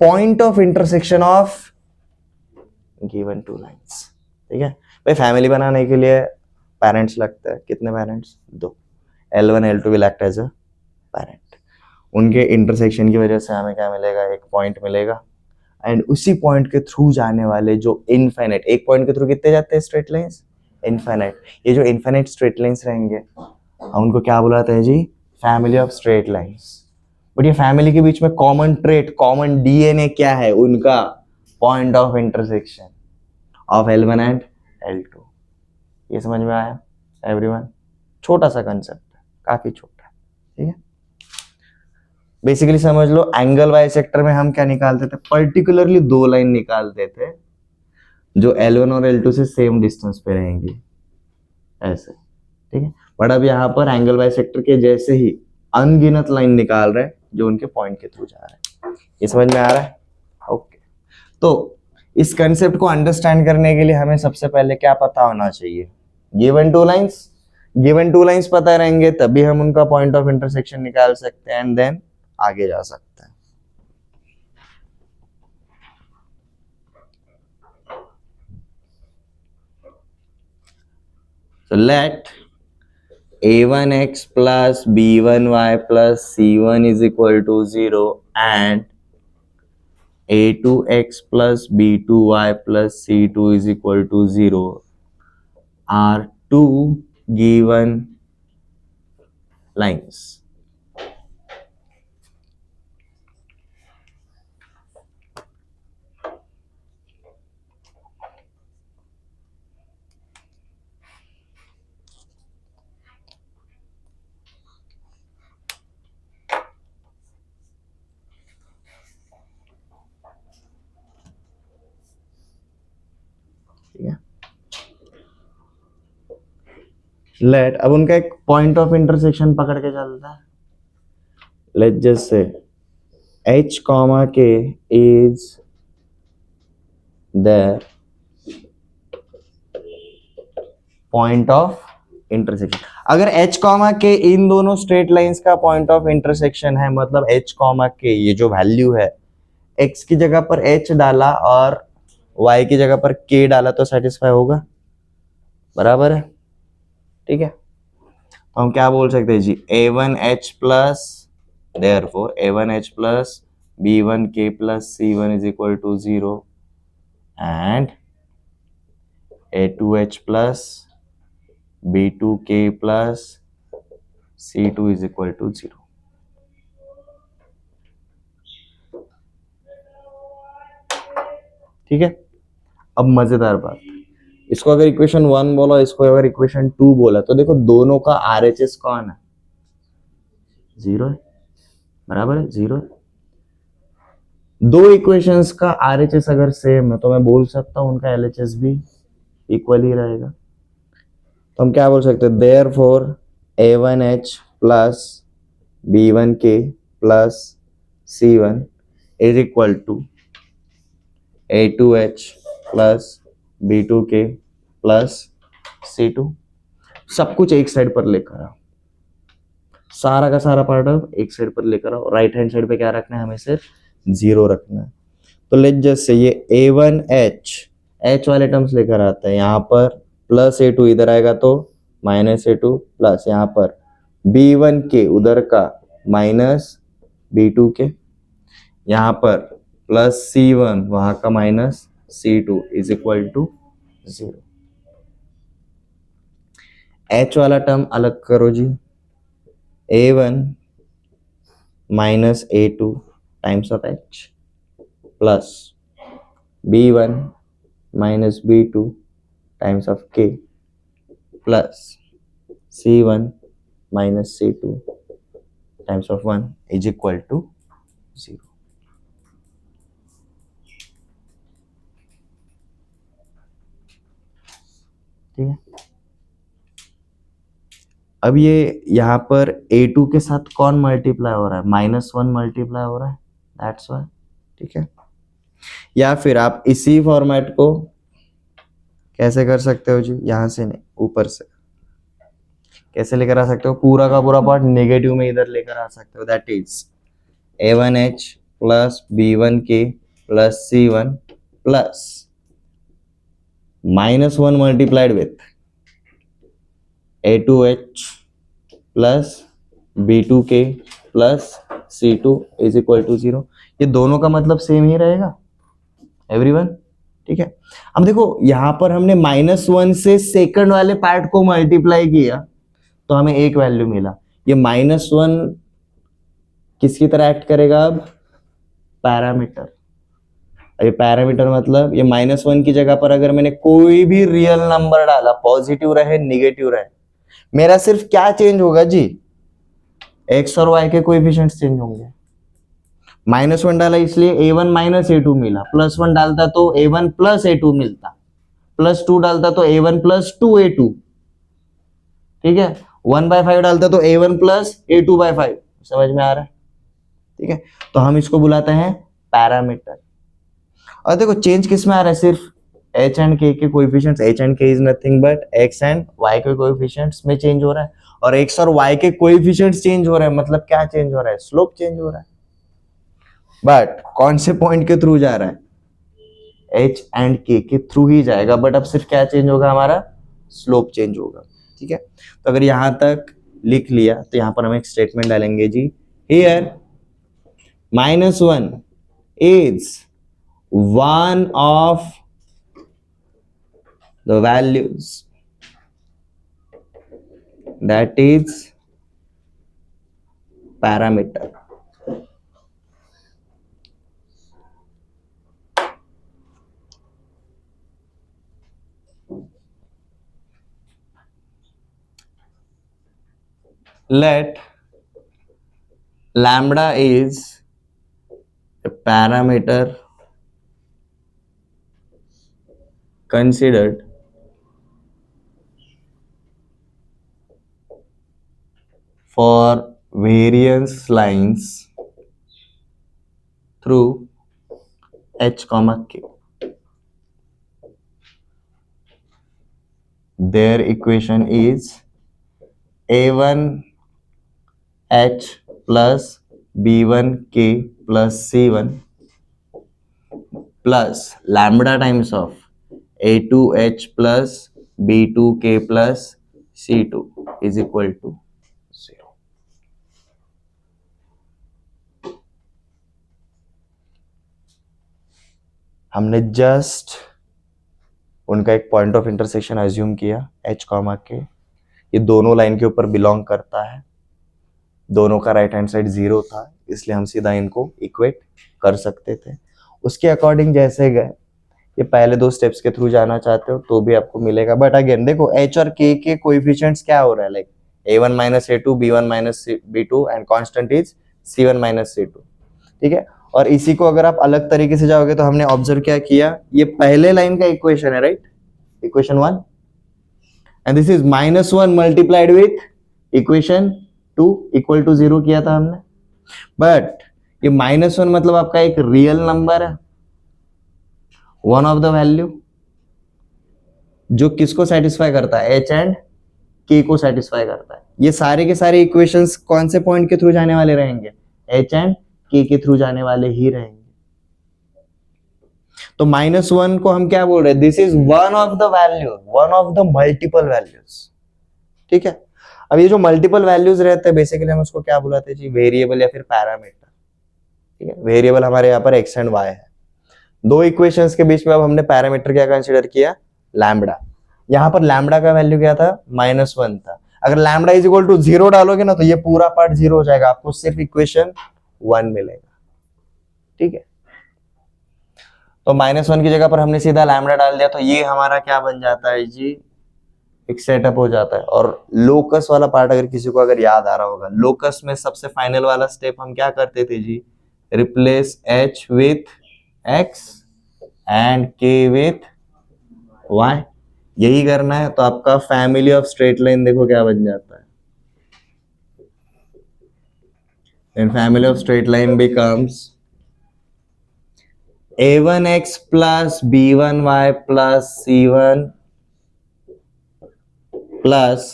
point of intersection of given two lines. ठीक है भाई, फैमिली बनाने के लिए पेरेंट्स लगते हैं, कितने पेरेंट्स, दो, L1 L2 will act as a parent. उनके इंटरसेक्शन की वजह से हमें क्या मिलेगा, एक पॉइंट मिलेगा, एंड उसी पॉइंट के थ्रू जाने वाले जो इनफाइनाइट, एक पॉइंट के थ्रू कितने जाते हैं स्ट्रेट लाइंस, इनफाइनाइट, ये जो इनफाइनाइट स्ट्रेट लाइंस रहेंगे हम उनको क्या बुलाते हैं जी, family of straight lines. But ये फैमिली के बीच में कॉमन ट्रेट, कॉमन डीएनए क्या है उनका, point of intersection of L1 and L2। ये समझ में आया एवरीवन? छोटा सा कंसेप्ट है, काफी छोटा है। ठीक है, बेसिकली समझ लो एंगल बाइसेक्टर में हम क्या निकालते थे, पर्टिकुलरली दो लाइन निकालते थे जो L1 और L2 से सेम डिस्टेंस पे रहेंगी ऐसे। ठीक है, बट अब यहाँ पर एंगल बाइसेक्टर के जैसे ही अनगिनत लाइन निकाल रहे हैं जो उनके पॉइंट के थ्रू जा रहे हैं। ये समझ में आ रहा है? ओके, तो इस कंसेप्ट को अंडरस्टैंड करने के लिए हमें सबसे पहले क्या पता होना चाहिए, given two lines. Given two lines पता रहेंगे तभी हम उनका पॉइंट ऑफ इंटरसेक्शन निकाल सकते हैं एंड देन आगे जा सकते हैं। So let a1x plus b1y plus c1 is equal to 0 and a2x plus b2y plus c2 is equal to 0 are two given lines. Let अब उनका एक पॉइंट ऑफ इंटरसेक्शन पकड़ के चलता है, let's just say h comma k is the point of intersection. अगर h comma के इन दोनों स्ट्रेट लाइंस का पॉइंट ऑफ इंटरसेक्शन है, मतलब h कॉमा के ये जो वैल्यू है, x की जगह पर h डाला और y की जगह पर k डाला तो सेटिस्फाई होगा, बराबर है, ठीक है। तो हम क्या बोल सकते हैं जी, a1h plus therefore a1h plus b1k plus c1 is equal to 0 and a2h plus b2k plus c2 is equal to 0। ठीक है। अब मजेदार बात, इसको अगर इक्वेशन 1 बोला, इसको अगर इक्वेशन 2 बोला, तो देखो दोनों का आरएचएस कौन है, 0 है, बराबर है, 0 है। दो इक्वेशंस का आरएचएस अगर सेम है तो मैं बोल सकता हूं उनका एलएचएस भी इक्वल ही रहेगा। तो हम क्या बोल सकते हैं, therefore a1h plus b1k plus c1 is equal to a2h plus b2k plus c2। सब कुछ एक साइड पर लेकर आओ, सारा का सारा पार्ट ऑफ एक साइड पर लेकर आओ, राइट हैंड साइड पे क्या रखना है, हमें सिर्फ 0 रखना है। तो लेट जस्ट से ये a1h h वाले टर्म्स लेकर आता है, यहाँ पर प्लस a2 इधर आएगा तो माइनस a2 प्लस यहाँ पर b1k उधर का माइनस b2k, यहाँ पर प्लस c1 वहां का minus c2 is equal to 0। h वाला टर्म अलग करो जी, a1 minus a2 times of h plus b1 minus b2 times of k plus c1 minus c2 times of 1 is equal to 0। ठीक है। अब ये यहाँ पर a2 के साथ कौन मल्टीप्लाई हो रहा है, -1 मल्टीप्लाई हो रहा है, दैट्स व्हाई। ठीक है। या फिर आप इसी फॉर्मेट को कैसे कर सकते हो जी, यहां से नहीं, ऊपर से कैसे लेकर आ सकते हो, पूरा का पूरा पार्ट नेगेटिव में इधर लेकर आ सकते हो, that is a1h plus b1k plus c1 plus -1 multiplied with a2h plus b2k plus c2 is equal to 0। ये दोनों का मतलब सेम ही रहेगा एवरीवन। ठीक है। अब देखो यहां पर हमने -1 से सेकंड वाले पार्ट को मल्टीप्लाई किया तो हमें एक वैल्यू मिला। ये -1 किसकी तरह एक्ट करेगा, अब पैरामीटर। ये पैरामीटर मतलब ये -1 की जगह पर अगर मैंने कोई भी रियल नंबर डाला, पॉजिटिव रहे नेगेटिव रहे, मेरा सिर्फ क्या चेंज होगा जी, एक्स और वाई के कोएफिशिएंट्स चेंज होंगे। -1 डाला इसलिए a1 माइनस a2 मिला, +1 डालता तो a1 प्लस a2 मिलता, +2 डालता तो a1 प्लस 2a2। ठीक है। 1/5 डालता तो a1 प्लस a2/5। समझ में आ रहा है। ठीक है। तो हम इसको बुलाते हैं पैरामीटर। और देखो चेंज किस में आ रहा है, सिर्फ h एंड k के coefficients, h and k is nothing but x and y के कोएफिशिएंट्स में चेंज हो रहा है, और x और y के कोएफिशिएंट्स चेंज हो रहे हैं, मतलब क्या चेंज हो रहा है, स्लोप चेंज हो रहा है। बट कौन से पॉइंट के थ्रू जा रहा है, h एंड k के थ्रू ही जाएगा, बट अब सिर्फ क्या चेंज होगा, हमारा स्लोप चेंज होगा। ठीक है। तो अगर यहां तक लिख लिया तो यहां पर हम एक स्टेटमेंट डालेंगे जी, here -1 is one of the values that is parameter. Let lambda is a parameter considered for variance lines through h comma k. Their equation is a1h plus b1k plus c1 plus lambda times of a2h plus b2k plus c2 is equal to 0. हमने just उनका एक point of intersection assume किया h comma के, ये दोनों line के ऊपर belong करता है, दोनों का राइट हैंड साइड 0 था, इसलिए हम सीधा इनको इक्वेट कर सकते थे। उसके अकॉर्डिंग जैसे गए, ये पहले दो स्टेप्स के थ्रू जाना चाहते हो तो भी आपको मिलेगा, बट अगेन देखो h और k के कोएफिशिएंट्स क्या हो रहा है, like a1 minus a2 b1 minus b2 and constant is c1 minus c2, ठीक है। और इसी को अगर आप अलग तरीके से जाओगे तो हमने ऑब्जर्व क्या किया, ये पहले लाइन का इक्वेशन है, right, equation 1, and this is -1 multiplied with equation 2 equal to 0 किया था हमने, बट ये -1 मतलब आपका एक रियल नंबर है, वन ऑफ द वैल्यू जो किसको सेटिस्फाई करता है, h एंड k को सेटिस्फाई करता है। ये सारे के सारे इक्वेशंस कौन से पॉइंट के थ्रू जाने वाले रहेंगे, h एंड k के थ्रू जाने वाले ही रहेंगे। तो -1 को हम क्या बोल रहे हैं, this is one of the value, one of the multiple values, ठीक है। अब ये जो मल्टीपल वैल्यूज रहते हैं बेसिकली हम उसको क्या बुलाते हैं जी, वेरिएबल या फिर पैरामीटर, ठीक है। वेरिएबल हमारे यहाँ पर x एंड y है, दो इक्वेशंस के बीच में अब हमने पैरामीटर क्या कंसीडर किया, लैम्बडा। यहाँ पर लैम्बडा का वैल्यू क्या था, -1 था। अगर लैम्बडा इज इक्वल टू 0 डालोगे ना तो ये पूरा पार्ट 0 हो जाएगा, आपको सिर्फ इक्वेशन 1 मिलेगा, ठीक है। तो -1 की जगह पर हमने सीधा लैम्बडा डाल दिया, तो ये हमारा क्या बन जाता है जी, एक सेटअप हो जाता है। और लोकस वाला पार्ट अगर किसी को अगर याद आ रहा होगा, लोकस में सबसे फाइनल वाला स्टेप हम क्या करते थे जी, replace h with x and k with y, यही करना है। तो आपका फैमिली ऑफ स्ट्रेट लाइन देखो क्या बन जाता है, then family of straight line becomes a1x plus b1y plus c1 plus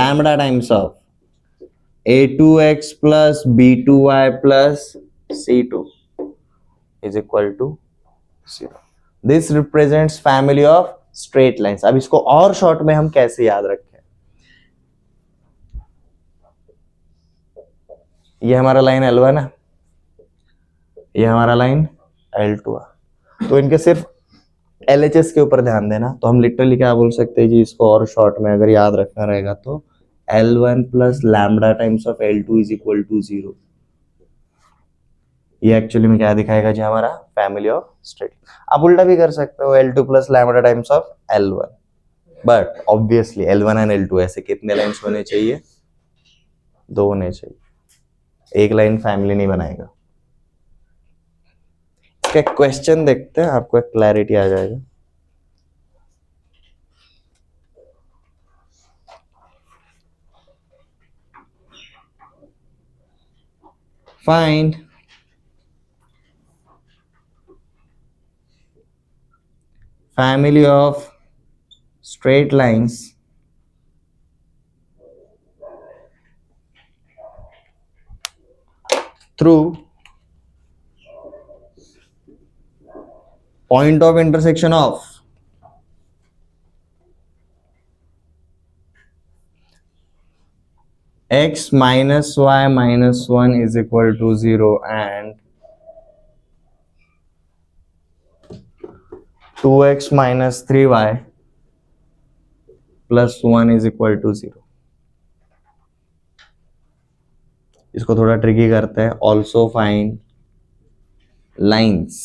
lambda times of a2x plus b2y plus c2 is equal to 0. This represents family of straight lines. अब इसको और short में हम कैसे याद रखें, ये हमारा लाइन L1 है, ये हमारा लाइन L2 है, तो इनके सिर्फ LHS के ऊपर ध्यान देना। तो हम लिटरली क्या बोल सकते हैं जी, इसको और शॉर्ट में अगर याद रखना रहेगा तो L1 plus lambda times of L2 is equal to 0। ये एक्चुअली में क्या दिखाएगा जी, हमारा फैमिली ऑफ स्ट्रेट। आप उल्टा भी कर सकते हो, L2 plus lambda times of L1, but obviously L1 and L2 ऐसे कितने लाइन्स होने चाहिए, 2 होने चाहिए, एक लाइन फैमिली नहीं बनाएगा। इसका क्वेश्चन देखते हैं, आपको एक क्लैरिटी आ जाएगा। Find family of straight lines through point of intersection of x minus y minus 1 is equal to 0 and 2x minus 3y plus 1 is equal to 0. इसको थोड़ा ट्रिकी करते हैं। Also find lines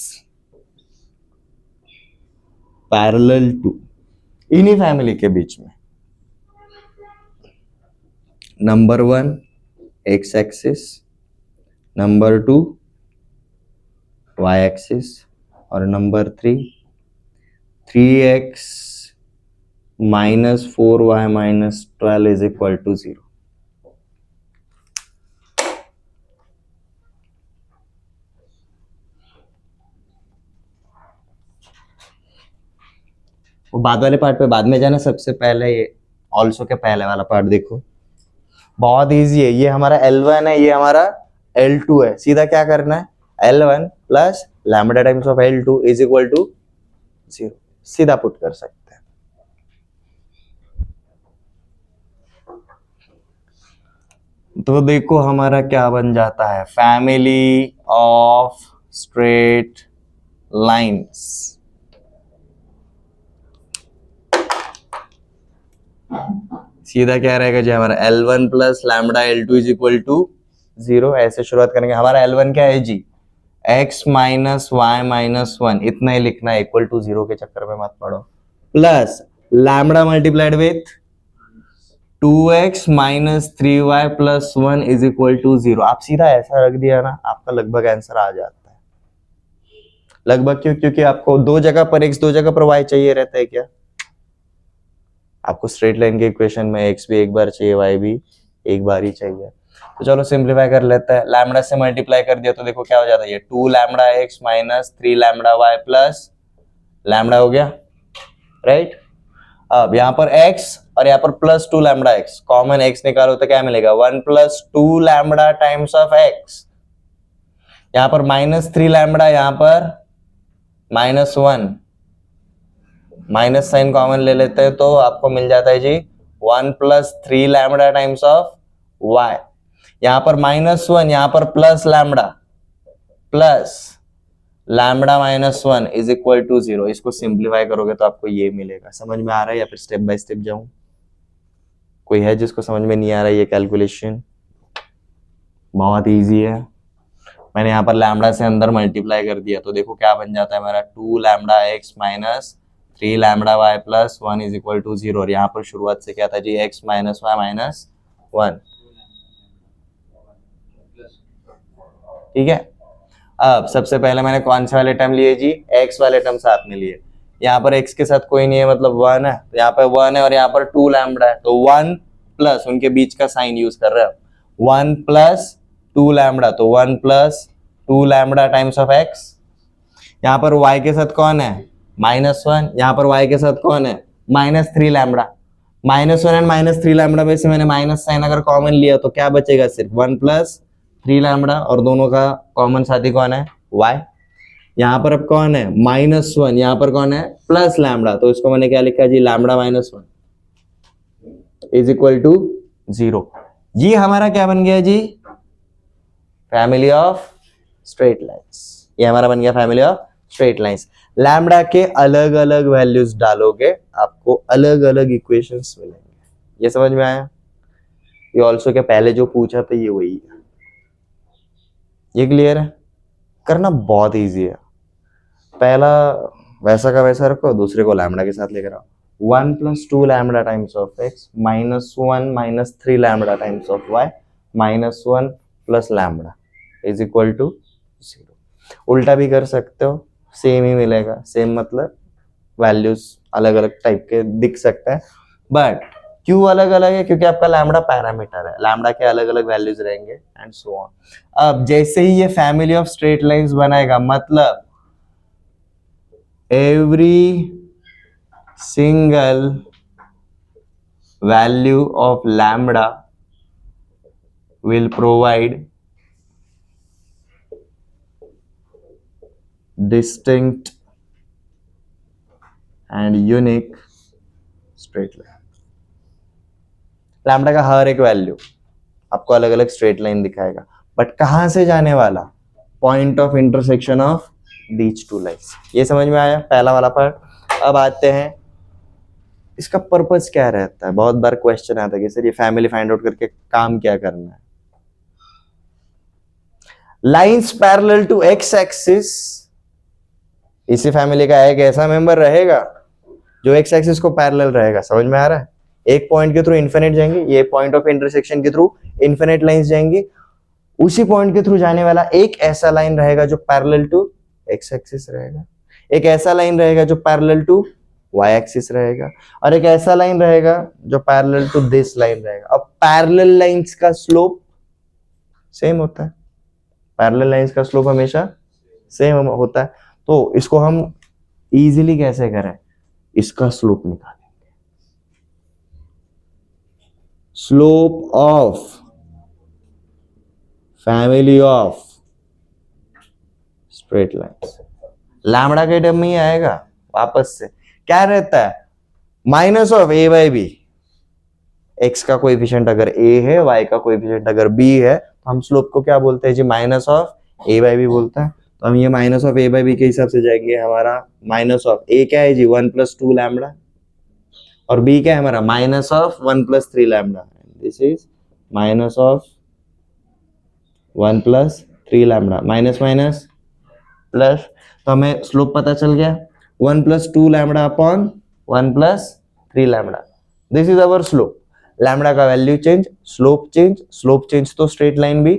parallel to, इन्हीं family के बीच में, number 1 x axis, number 2 y axis, और number 3x minus 4y minus 12 is equal to 0. वो बाद वाले पार्ट पे बाद में जाना, सबसे पहले ये ऑल्सो के पहले वाला पार्ट देखो, बहुत इजी है। ये हमारा L1 है, ये हमारा L2 है, सीधा क्या करना है, L1 plus lambda times of L2 is equal to 0, सीधा पुट कर सकते हैं। तो देखो हमारा क्या बन जाता है, फैमिली ऑफ स्ट्रेट लाइंस। सीधा क्या रहेगा जी, हमारा L1 plus lambda L2 is equal to 0। ऐसे शुरुआत करेंगे। हमारा L1 क्या है जी, x माइनस वाई माइनस 1, इतना ही लिखना है, इक्वल टू 0 के चक्कर में मत पड़ो, plus lambda multiplied with 2x minus 3y plus 1 is equal to 0। आप सीधा ऐसा रख दिया ना, आपका लगभग आंसर आ जाता है। लगभग क्यों, क्योंकि आपको दो जगह पर x दो जगह पर y चाहिए रहता है क्या, आपको स्ट्रेट लाइन के इक्वेशन में x भी एक बार चाहिए, y भी एक बार ही चाहिए। तो चलो सिंप्लीफाई कर लेते हैं, लैम्बडा से मल्टीप्लाई कर दिया तो देखो क्या हो जाता है, ये 2 lambda x minus 3 lambda y plus lambda हो गया, राइट। अब यहाँ पर x और यहाँ पर plus 2 lambda x, common x निकालो तो क्या मिलेगा, 1 plus 2 lambda times of x, यहाँ पर माइनस 3 लैम्बडा, यहाँ पर माइनस 1, माइनस साइन कॉमन ले लेते हैं तो आपको मिल जाता है जी 1 plus 3 lambda times of y, यहाँ पर माइनस 1, यहाँ पर plus lambda, plus lambda minus 1 is equal to 0। इसको सिंप्लीफाई करोगे तो आपको ये मिलेगा। समझ में आ रहा है या फिर स्टेप बाय स्टेप जाऊं, कोई है जिसको समझ में नहीं आ रहा है ये कैलकुलेशन, बहुत इजी है। मैंने यहाँ पर लैम्बडा से अंदर मल्टीप्लाई कर दिया तो देखो क्या बन जाता है मेरा, 2 lambda x minus 3 lambda y plus 1 is equal to 0। और यहाँ पर शुरुआत से क्या था जी, x माइनस y माइनस 1, ठीक है। अब सबसे पहले मैंने कौन से वाले टर्म लिए जी, x वाले टर्म साथ में लिए। यहाँ पर x के साथ कोई नहीं है, मतलब 1 है, तो यहाँ पर 1 है और यहाँ पर 2 लैम्बडा है, तो 1 प्लस उनके बीच का साइन यूज कर रहे हो, 1 प्लस 2 लैम्बडा, तो 1 plus 2 lambda times of x। यहाँ पर y के साथ कौन है, माइनस 1, यहाँ पर y के साथ कौन है, minus 3 lambda. Minus 1 and minus 3 lambda में से मैंने माइनस साइन अगर कॉमन लिया तो क्या बचेगा, सिर्फ 1 प्लस 3 लैम्बडा, और दोनों का कॉमन साथी कौन है, y। यहाँ पर अब कौन है, माइनस 1, यहाँ पर कौन है, प्लस लैम्बडा, तो इसको मैंने क्या लिखा जी, lambda minus 1 is equal to 0। ये हमारा क्या बन गया जी, फैमिली ऑफ स्ट्रेट लाइंस। ये हमारा बन गया family of straight lines. Lambda के अलग अलग वैल्यूज डालोगे आपको अलग अलग इक्वेशंस मिलेंगे। ये समझ में आया, ये ऑल्सो के पहले जो पूछा था ये वही है। ये क्लियर है, करना बहुत इजी है। पहला वैसा का वैसा रखो, दूसरे को लैम्बडा के साथ लेकर आओ, 1 plus 2 lambda times of x minus 1 minus 3 lambda times of y minus 1 plus lambda is equal to 0। उल्टा भी कर सकते हो, सेम ही मिलेगा, सेम मतलब वैल्यूज अलग अलग टाइप के दिख सकते हैं, बट क्यों अलग अलग है, क्योंकि आपका लैम्बडा पैरामीटर है, लैम्बडा के अलग अलग वैल्यूज रहेंगे एंड सो ऑन। अब जैसे ही ये फैमिली ऑफ स्ट्रेट लाइंस बनाएगा, मतलब every single value of lambda will provide distinct and unique straight line। Lambda का हर एक वैल्यू आपको अलग अलग स्ट्रेट लाइन दिखाएगा, बट कहां से जाने वाला, point of intersection of these two lines. ये समझ में आया पहला वाला पार्ट। अब आते हैं इसका पर्पस क्या रहता है। बहुत बार क्वेश्चन आता है कि सर ये फैमिली फाइंड आउट करके काम क्या करना है। Lines parallel to x axis, इसी फैमिली का एक ऐसा मेंबर रहेगा जो एक्स एक्सिस को पैरेलल रहेगा। समझ में आ रहा है, एक पॉइंट के थ्रू इन्फिनिट जाएंगे, ये पॉइंट ऑफ इंटरसेक्शन के थ्रू इन्फिनिट लाइंस जाएंगी, उसी पॉइंट के थ्रू जाने वाला एक ऐसा लाइन रहेगा जो पैरेलल टू एक्स एक्सिस रहेगा, एक ऐसा लाइन रहेगा जो पैरेलल टू वाई एक्सिस रहेगा, और एक ऐसा लाइन रहेगा जो पैरेलल टू दिस लाइन रहेगा। अब पैरेलल लाइंस का स्लोप सेम होता है, पैरेलल लाइंस का स्लोप हमेशा सेम होता है। तो इसको हम इजीली कैसे करें, इसका स्लोप निकालेंगे। Slope of family of straight lines, lambda के टर्म में ही आएगा वापस से। क्या रहता है? Minus of a by b. X का कोएफिशिएंट अगर ए है, वाई का कोएफिशिएंट अगर बी है, तो हम स्लोप को क्या बोलते हैं जी? Minus of a by b बोलते हैं। तो हम ये minus of a by b के हिसाब से जाएंगे। हमारा माइनस ऑफ ए क्या है जी? 1+2 लैम्बडा, और बी क्या है हमारा? Minus of 1+3 lambda. This is minus of 1+3 lambda, minus minus plus. तो हमें स्लोप पता चल गया 1+2 lambda upon 1+3 lambda. This is our slope. Lambda का value change, slope change, slope change तो स्ट्रेट लाइन भी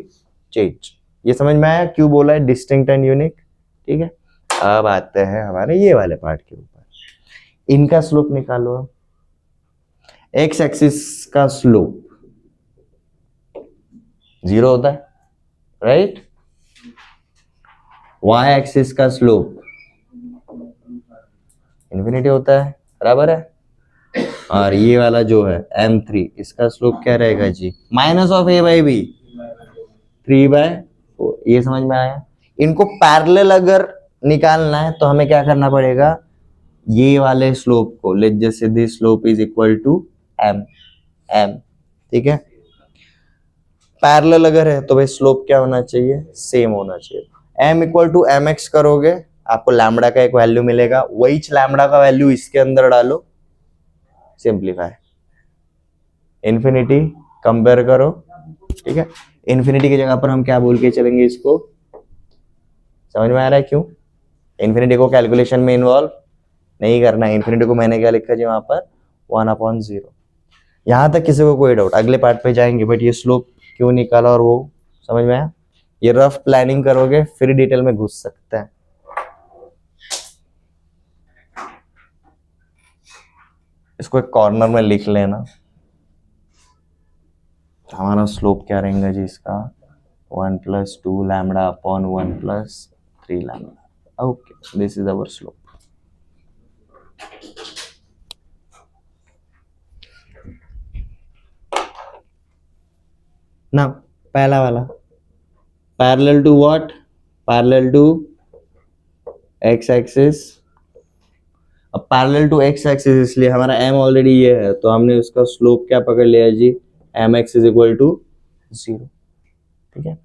चेंज। ये समझ में आया क्यों बोला है डिस्टिंक्ट एंड यूनिक? ठीक है, अब आते हैं हमारे ये वाले पार्ट के ऊपर। इनका स्लोप निकालो। एक्स एक्सिस का स्लोप 0 होता है, राइट? वाई एक्सिस का स्लोप इन्फिनिटी होता है, बराबर है। और ये वाला जो है m3, इसका स्लोप क्या रहेगा जी? Minus of a by b, 3/4। ये समझ में आया? इनको पैरेलल अगर निकालना है तो हमें क्या करना पड़ेगा? ये वाले स्लोप को लेट जैसे this slope is equal to m, ठीक है। पैरेलल अगर है तो भाई स्लोप क्या होना चाहिए? सेम होना चाहिए। m equal to m x करोगे, आपको लैम्बडा का एक वैल्यू मिलेगा, वही लैम्बडा का वैल्यू इसके अंदर डालो, सिंप्लीफाई, इन्फिनिटी कंपेयर करो, ठीक है। इन्फिनिटी की जगह पर हम क्या बोल के चलेंगे इसको? समझ में आ रहा है क्यों? इन्फिनिटी को कैलकुलेशन में इन्वॉल्व नहीं करना है। इन्फिनिटी को मैंने क्या लिखा जी वहां पर? 1/0। यहां तक किसी को कोई डाउट? अगले पार्ट पे जाएंगे, बट ये स्लोप क्यों निकाला और वो समझ में आया? ये रफ प्लानिंग करोगे फिर डिटेल में घुस सकते हैं। इसको एक कॉर्नर में लिख लेना। हमारा स्लोप क्या रहेगा जी इसका? 1+2 lambda upon 1+3 lambda. Okay, this is our slope. ना पहला वाला parallel to what? Parallel to x axis. अब पैरेलल टू एक्स एक्सिस इसलिए हमारा m ऑलरेडी ये है, तो हमने उसका स्लोप क्या पकड़ लिया जी? mx इज इक्वल टू 0, ठीक है।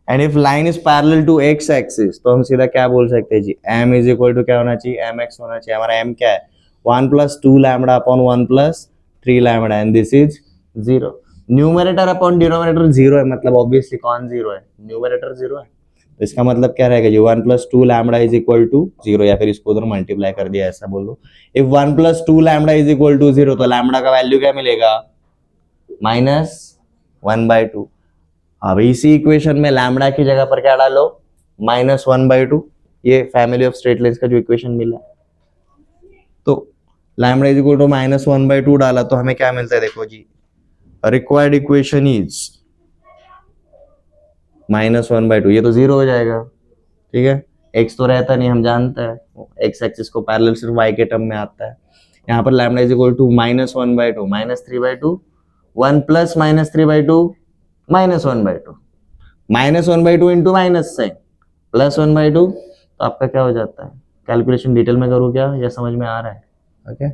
And if line is parallel to x axis तो हम सीधा क्या बोल सकते हैं जी? m इज इक्वल टू क्या होना चाहिए? mx होना चाहिए। हमारा m क्या है? 1+2 lambda upon 1+3 lambda, and this is 0। Numerator upon denominator 0 है, मतलब ऑब्वियसली कौन 0 है? न्यूमरेटर 0 है। तो इसका मतलब क्या रहेगा जी? 1+2 लैम्बडा इज इक्वल टू 0, या फिर इसको उधर मल्टीप्लाई कर दिया, ऐसा बोल दो। If 1+2 lambda is equal to 0, तो लैम्बडा का वैल्यू क्या मिलेगा? -1/2। अब इसी इक्वेशन में लैम्बडा की जगह पर क्या डालो? -1/2। ये फैमिली ऑफ स्ट्रेट लाइन्स का जो इक्वेशन मिला, तो लैम्बडा इज इक्वल टू -1/2 डाला तो हमें क्या मिलता है? देखो जी, रिक्वायर्ड इक्वेशन इज -1/2। ये तो 0 हो जाएगा, ठीक है। x तो रहता नहीं, हम जानते हैं x एक्सिस को पैरेलल सिर्फ y के टर्म में आता है। यहाँ पर lambda is equal to -1/2, -3/2, 1 plus -3/2, -1/2, -1/2 into minus sign plus 1/2, तो आपका क्या हो जाता है? कैलकुलेशन डिटेल में करूँ क्या, या समझ में आ रहा है? Okay,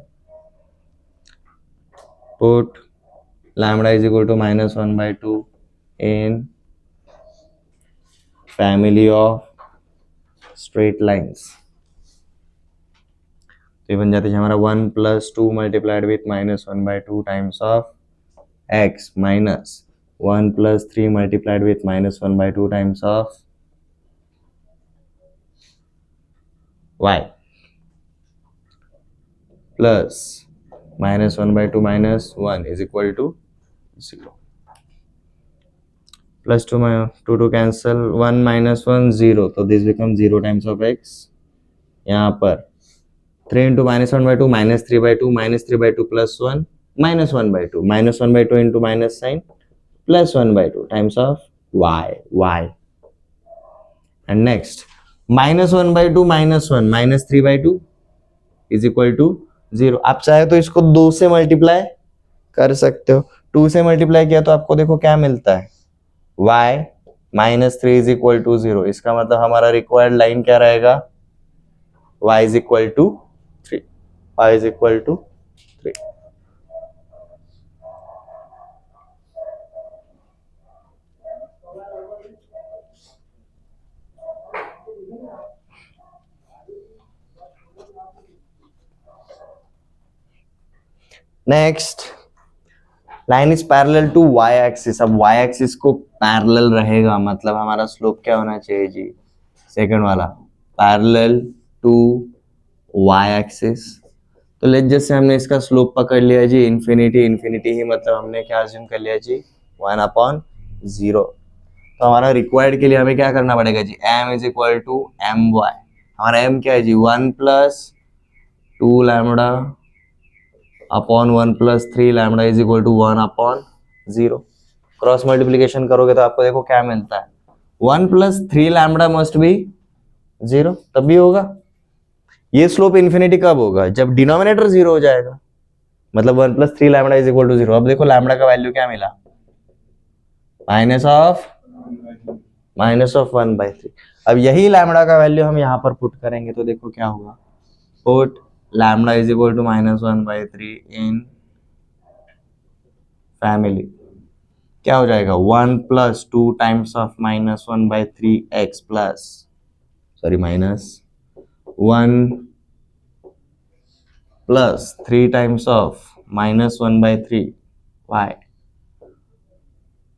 put lambda is equal to -1/2 in family of straight lines. तो ये बन जाती है हमारा 1+2 multiplied with -1/2 times of x minus 1+3 multiplied with -1/2 times of y plus -1/2 -1 is equal to 0। Plus 2 cancel, 1 - 1 0, तो this become 0 times of x। यहाँ पर 3 into -1/2 -3/2 -3/2 plus 1 -1/2 -1/2 into minus sign plus 1/2 times of y। And next -1/2 -1 -3/2 is equal to 0। आप चाहे तो इसको 2 से multiply कर सकते हो। 2 से मल्टीप्लाई किया तो आपको देखो क्या मिलता है, y minus 3 is equal to 0। इसका मतलब हमारा रिक्वायर्ड लाइन क्या रहेगा, y is equal to 3, y is equal to 3। Next, line is parallel to y axis. अब y एक्सिस को पैरेलल रहेगा, मतलब हमारा स्लोप क्या होना चाहिए जी, सेकंड वाला, पैरेलल टू y एक्सिस। तो लेट जैसे हमने इसका स्लोप पकड़ लिया जी इन्फिनिटी, इन्फिनिटी ही मतलब हमने क्या अज्यूम कर लिया जी 1/0। तो हमारा रिक्वायर्ड के लिए हमें क्या करना पड़ेगा जी, m is equal to m y. हमारा m क्या है जी, 1 plus 2 lambda upon 1 plus 3 lambda is equal to 1/0। Cross multiplication करोगे तो आपको देखो क्या मिलता है, 1 प्लस 3 लैम्बडा मस्ट बी 0, तब भी होगा। ये स्लोप इन्फिनिटी कब होगा, जब डिनोमिनेटर 0 हो जाएगा, मतलब 1 plus 3 lambda is equal to 0। अब देखो लैम्बडा का वैल्यू क्या मिला, माइनस ऑफ 1/3। अब यही लैम्बडा का वैल्यू हम यहाँ पर पुट करेंगे तो देखो क्या होगा, put lambda is equal to -1/3 in family, क्या हो जाएगा 1 plus 2 times of -1/3 x plus, sorry minus 1 plus 3 times of -1/3 y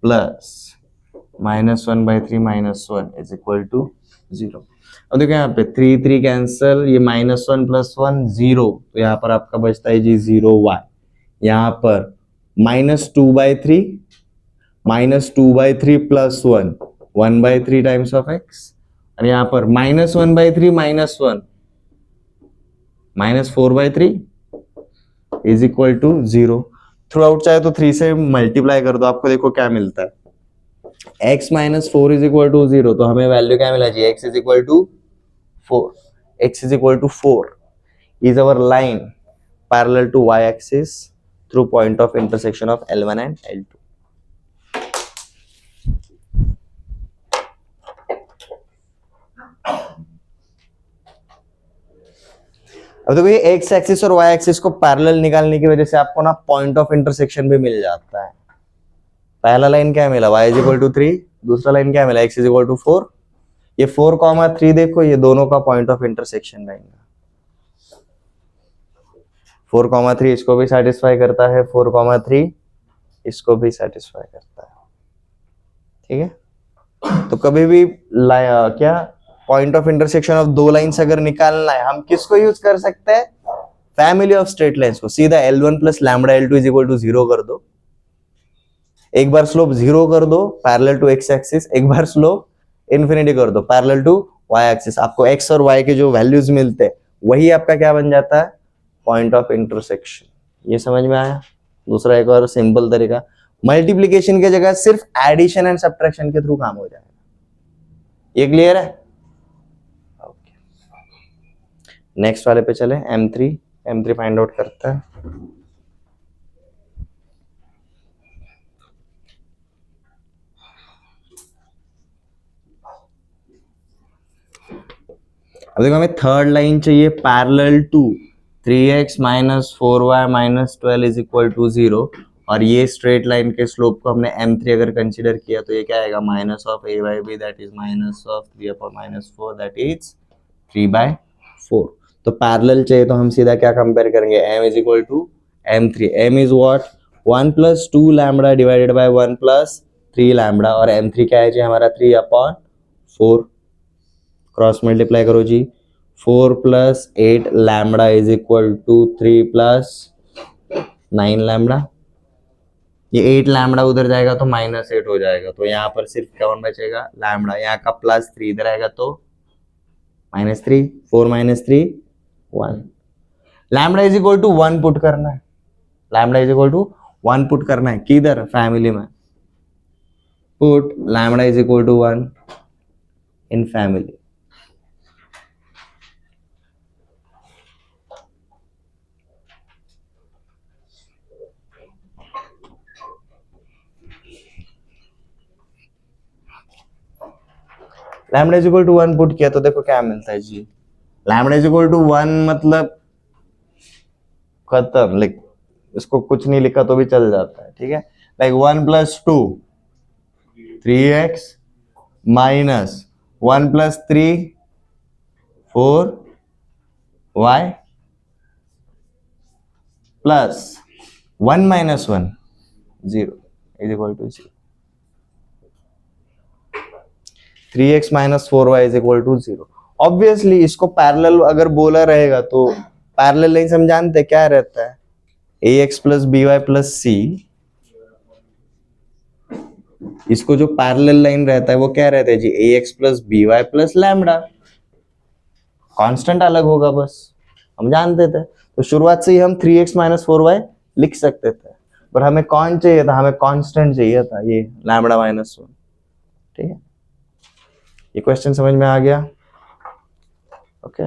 plus -1/3 -1 is equal to 0। अब देखो यहाँ पे 3 3 कैंसल, ये -1 प्लस 1 0, तो यहाँ पर आपका बचता है जी 0y। यहाँ पर -2/3 -2/3 प्लस 1 1/3 टाइम्स ऑफ x, और यहाँ पर -1/3 -1 -4/3 is equal to 0। Throughout चाहे तो 3 से मल्टीप्लाई कर दो, आपको देखो क्या मिलता है, x minus 4 is equal to 0। तो हमें वैल्यू क्या मिला जी, x is equal to 4, x is equal to 4 is our line parallel to y axis through point of intersection of L1 and L2। अब देखो ये x एक्सिस और y axis को पैरेलल निकालने की वजह से आपको ना पॉइंट ऑफ इंटरसेक्शन भी मिल जाता है। पहला लाइन क्या मिला, y इज इक्वल टू 3, दूसरा लाइन क्या मिला, x इज इक्वल टू 4। ये 4,3 देखो ये दोनों का पॉइंट ऑफ इंटरसेक्शन रहेगा। 4,3 इसको भी सेटिस्फाई करता है, 4,3 इसको भी सेटिस्फाई करता है, ठीक है। तो कभी भी क्या पॉइंट ऑफ इंटरसेक्शन ऑफ दो लाइंस अगर निकालना है, हम किसको यूज कर सकते हैं, फैमिली ऑफ स्ट्रेट लाइंस को। सीधा L1 plus lambda L2 is equal to 0 कर दो, एक बार स्लोप 0 कर दो पैरेलल टू x एक्सिस, एक बार स्लोप इन्फिनिटी कर दो पैरेलल टू y एक्सिस। आपको x और y के जो वैल्यूज मिलते हैं वही आपका क्या बन जाता है, पॉइंट ऑफ इंटरसेक्शन। ये समझ में आया। दूसरा एक और सिंपल तरीका, मल्टीप्लीकेशन की जगह सिर्फ एडिशन एंड सब्ट्रैक्शन के थ्रू काम हो जाएगा। ये क्लियर है, ओके। नेक्स्ट वाले पे चले, M3 फाइंड आउट करता है। अब देखो हमें थर्ड लाइन चाहिए parallel to 3x minus 4y minus 12 is equal to 0, और ये स्ट्रेट लाइन के स्लोप को हमने M3 अगर कंसीडर किया तो ये क्या आएगा, minus of a/b that is minus of 3/-4 that is 3/4। तो पैरेलल चाहिए तो हम सीधा क्या कंपेयर करेंगे, m is equal to M3। m is what, 1 plus 2 lambda divided by 1 plus 3 lambda, और M3 क्या है जी हमारा 3/4। क्रॉस मल्टीप्लाई करो जी, 4 plus 8 lambda is equal to 3 plus 9 lambda. ये 8 लैम्बडा उधर जाएगा तो -8 हो जाएगा, तो यहाँ पर सिर्फ कौन बचेगा, लैम्बडा। यहाँ का +3 इधर आएगा तो -3, 4 - 3 1। Lambda is equal to 1 put करना है, lambda is equal to 1 put करना है किधर, फैमिली में। Put lambda is equal to 1 in family. Lambda is equal to 1 put किया तो देखो क्या मिलता है जी, लैम्डा इज इक्वल टू 1 मतलब खत्म, लाइक इसको कुछ नहीं लिखा तो भी चल जाता है, ठीक है। Like 1 plus 2 3x minus 1 plus 3 4y plus 1 minus 1 0 is equal to 0। 3x minus 4y is equal to 0। Obviously इसको पैरेलल अगर बोला रहेगा तो पैरेलल लाइन हम जानते क्या रहता है, ax plus b y plus c. इसको जो पैरेलल लाइन रहता है वो क्या रहता है जी, ax plus b y plus lambda. Constant अलग होगा बस, हम जानते थे। तो शुरुआत से ही हम 3x माइनस 4y लिख सकते थे, पर हमें कौन चाहिए था, हमें कांस्टेंट चाहिए था, ये लैम्डा माइनस 1, ठीक है। ये क्वेश्चन समझ में आ गया, ओके।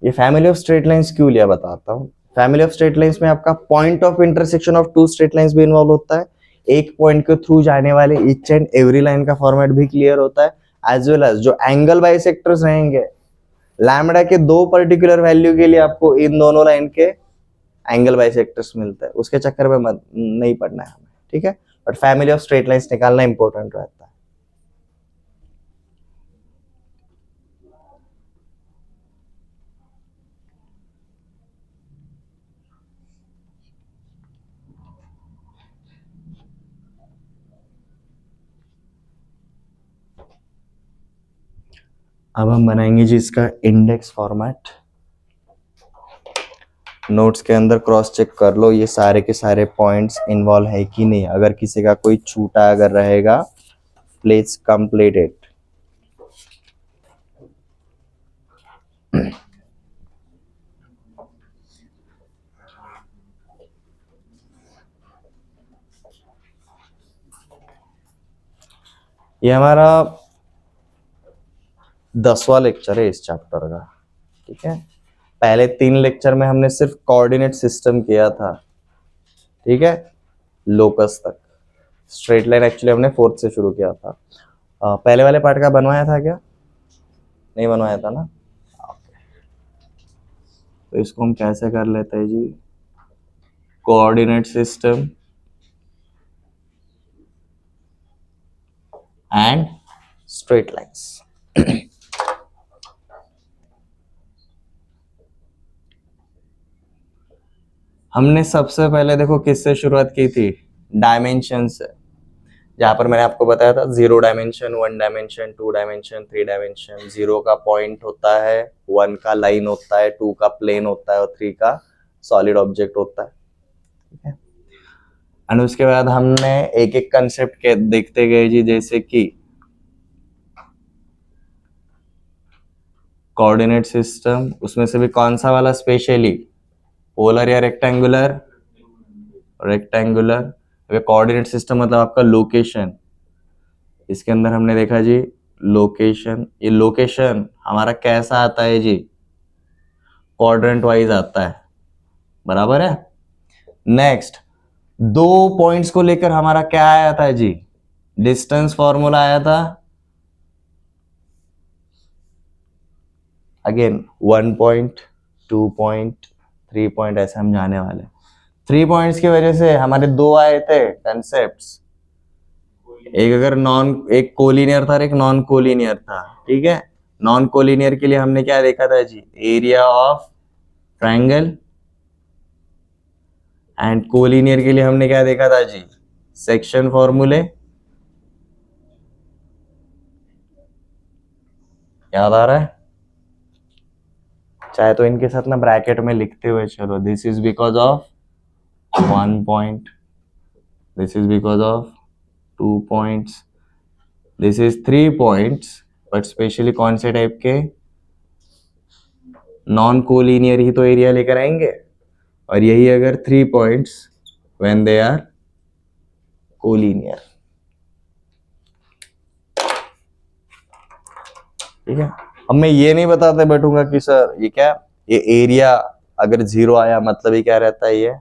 ये फैमिली ऑफ स्ट्रेट लाइंस क्यों लिया बताता हूँ। फैमिली ऑफ स्ट्रेट लाइंस में आपका point of intersection of two straight lines भी इन्वॉल्व होता है, एक पॉइंट के थ्रू जाने वाले ईच एंड एवरी लाइन का फॉर्मेट भी क्लियर होता है, एज वेल एज जो एंगल बाइसेक्टर्स रहेंगे, लैम्डा के दो पर्टिकुलर वैल्यू के लिए आपको इन दोनों लाइन के एंगल बाइसेक्टर्स मिलता है, उसके चक्कर में मत नहीं पड़ना है हमें, ठीक है। But family of straight lines निकालना इंपॉर्टेंट रहता है। अब हम बनाएंगे जी इसका इंडेक्स फॉर्मेट। नोट्स के अंदर क्रॉस चेक कर लो ये सारे के सारे पॉइंट्स इन्वॉल्व है कि नहीं, अगर किसी का कोई छूटा अगर रहेगा प्लीज कंप्लीट इट। ये हमारा 10वां लेक्चर है इस चैप्टर का, ठीक है। पहले 3 लेक्चर में हमने सिर्फ कोऑर्डिनेट सिस्टम किया था, ठीक है, लोकस तक। स्ट्रेट लाइन एक्चुअली हमने 4th से शुरू किया था। पहले वाले पार्ट का बनवाया था क्या, नहीं बनवाया था ना। तो इसको हम कैसे कर लेते हैं जी, coordinate system and straight lines. हमने सबसे पहले देखो किससे शुरुआत की थी, डायमेंशन से, जहां पर मैंने आपको बताया था 0 डायमेंशन, 1 डायमेंशन, 2 डायमेंशन, 3 डायमेंशन। 0 का पॉइंट होता है, 1 का लाइन होता है, 2 का प्लेन होता है और 3 का सॉलिड ऑब्जेक्ट होता है, ठीक है। एंड उसके बाद हमने एक एक कंसेप्ट के देखते गए जी, जैसे कि कोऑर्डिनेट सिस्टम, उसमें से भी कौन सा वाला स्पेशली, पोलर या रेक्टेंगुलर, रेक्टेंगुलर। कोऑर्डिनेट सिस्टम मतलब आपका लोकेशन, इसके अंदर हमने देखा जी लोकेशन। ये लोकेशन हमारा कैसा आता है जी, क्वाड्रेंट वाइज आता है, बराबर है। नेक्स्ट, 2 पॉइंट्स को लेकर हमारा क्या आया था जी, डिस्टेंस फॉर्मूला आया था। अगेन 1 पॉइंट, 2 पॉइंट, 3 पॉइंट, ऐसे हम जाने वाले। 3 पॉइंट्स की वजह से हमारे 2 आए थे कंसेप्ट्स, एक अगर एक कोलिनियर था और एक नॉन कोलिनियर था, ठीक है। नॉन कोलिनियर के लिए हमने क्या देखा था जी, area of triangle, and collinear के लिए हमने क्या देखा था जी, सेक्शन फॉर्मूले। याद आ रहा है, चाहे तो इनके साथ ना ब्रैकेट में लिखते हुए चलो, this is because of 1 point, this is because of 2 points, this is 3 points. But specially कौन से टाइप के, नॉन कोलिनियर ही तो एरिया लेकर आएंगे, और यही अगर 3 points when they are collinear, ठीक है। अब मैं ये नहीं बताते बैठूंगा कि सर ये क्या, ये एरिया अगर 0 आया मतलब ही क्या रहता है, ये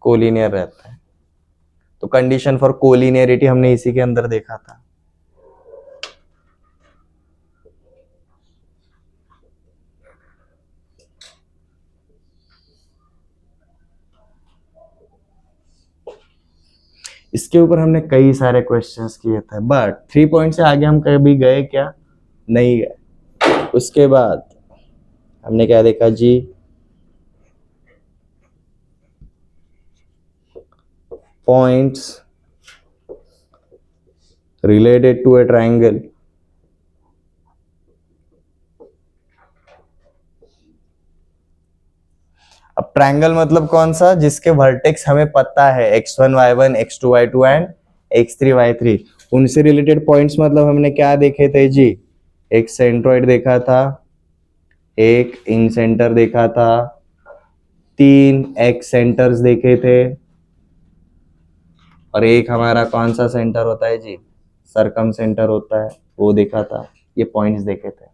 कोलिनियर रहता है, तो कंडीशन फॉर कोलिनियरिटी हमने इसी के अंदर देखा था। इसके ऊपर हमने कई सारे क्वेश्चंस किए थे, बट 3 पॉइंट से आगे हम कभी गए क्या? नहीं गए। उसके बाद हमने क्या देखा जी? Points related to a triangle. अब ट्रायंगल मतलब कौन सा? जिसके वर्टेक्स हमें पता है x1 y1 x2 y2 and x3 y3। उनसे रिलेटेड पॉइंट्स मतलब हमने क्या देखे थे जी? एक सेंट्रोइड देखा था, एक इन सेंटर देखा था, 3 एक्स सेंटर्स देखे थे, और एक हमारा कौन सा सेंटर होता है जी? सरकम सेंटर होता है, वो देखा था। ये पॉइंट्स देखे थे।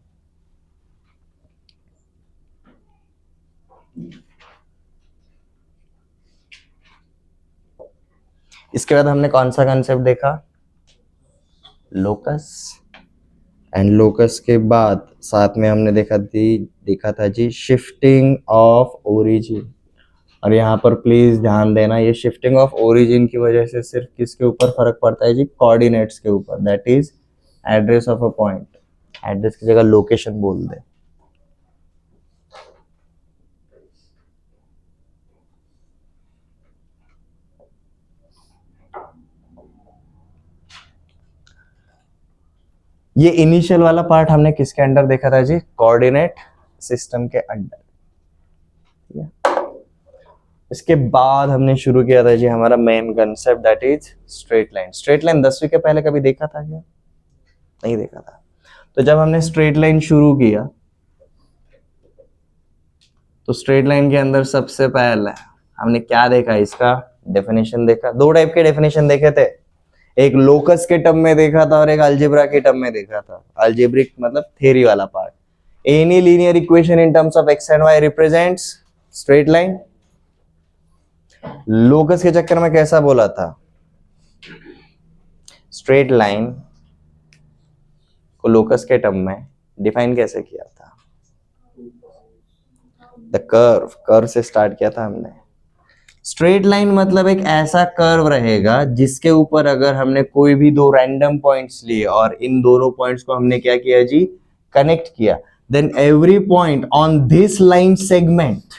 इसके बाद हमने कौन सा कंसेप्ट देखा? लोकस। एंड लोकस के बाद साथ में हमने देखा था जी शिफ्टिंग ऑफ ओरिजिन। और यहाँ पर प्लीज ध्यान देना, ये शिफ्टिंग ऑफ ओरिजिन की वजह से सिर्फ किसके ऊपर फर्क पड़ता है जी? कोऑर्डिनेट्स के ऊपर, that is address of a point. Address की जगह लोकेशन बोल दे। ये इनिशियल वाला पार्ट हमने किसके अंडर देखा था जी? कोऑर्डिनेट सिस्टम के अंडर। इसके बाद हमने शुरू किया था जी हमारा main concept, that is straight line. Straight line 10वीं के पहले कभी देखा था क्या? नहीं देखा था। तो जब हमने स्ट्रेट लाइन शुरू किया तो स्ट्रेट लाइन के अंदर सबसे पहले हमने क्या देखा? इसका डेफिनेशन देखा। दो टाइप के डेफिनेशन देखे थे, एक लोकस के टर्म में देखा था और एक अलजेब्रा के टर्म में देखा था। अलजेब्रिक मतलब थ्योरी वाला part. Any linear equation in terms of x and y represents straight line. Locus के चक्कर में कैसा बोला था? स्ट्रेट लाइन को लोकस के टर्म में डिफाइन कैसे किया था? The curve. कर्व से स्टार्ट किया था हमने। स्ट्रेट लाइन मतलब एक ऐसा कर्व रहेगा जिसके ऊपर अगर हमने कोई भी दो रैंडम पॉइंट्स लिए और इन दोनों पॉइंट्स को हमने क्या किया जी? कनेक्ट किया, then every point on this line segment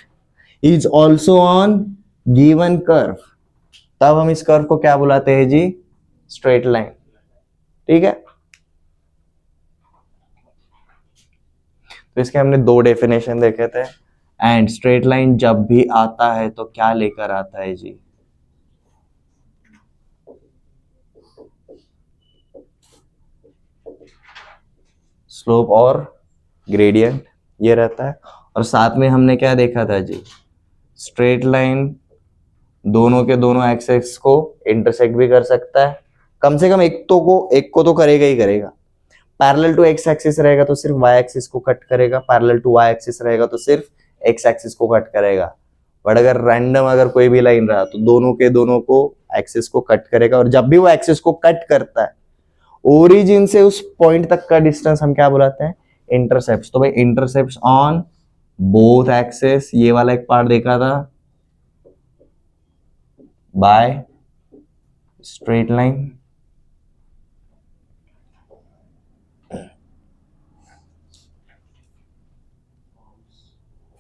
is also on given curve. तब हम इस कर्व को क्या बुलाते हैं जी? Straight line. ठीक है, तो इसके हमने दो डेफिनेशन देखे थे। एंड स्ट्रेट लाइन जब भी आता है तो क्या लेकर आता है जी? स्लोप और ग्रेडियंट ये रहता है। और साथ में हमने क्या देखा था जी? स्ट्रेट लाइन दोनों के दोनों एक्सेस को इंटरसेक्ट भी कर सकता है, कम से कम एक को तो करेगा ही करेगा। पैरेलल टू एक्स एक्सिस रहेगा तो सिर्फ वाई एक्सिस को कट करेगा, पैरेलल टू वाई एक्सिस रहेगा तो सिर्फ एक्स एक्सिस को कट करेगा। बट अगर रैंडम अगर कोई भी लाइन रहा तो दोनों के दोनों को एक्सिस को कट करेगा। और जब भी वो एक्सिस को कट करता है, ओरिजिन से उस पॉइंट तक का डिस्टेंस हम क्या बुलाते हैं? इंटरसेप्ट। तो भाई इंटरसेप्ट ऑन बोथ एक्सेस, ये वाला एक पार्ट देखा था बाय स्ट्रेट लाइन।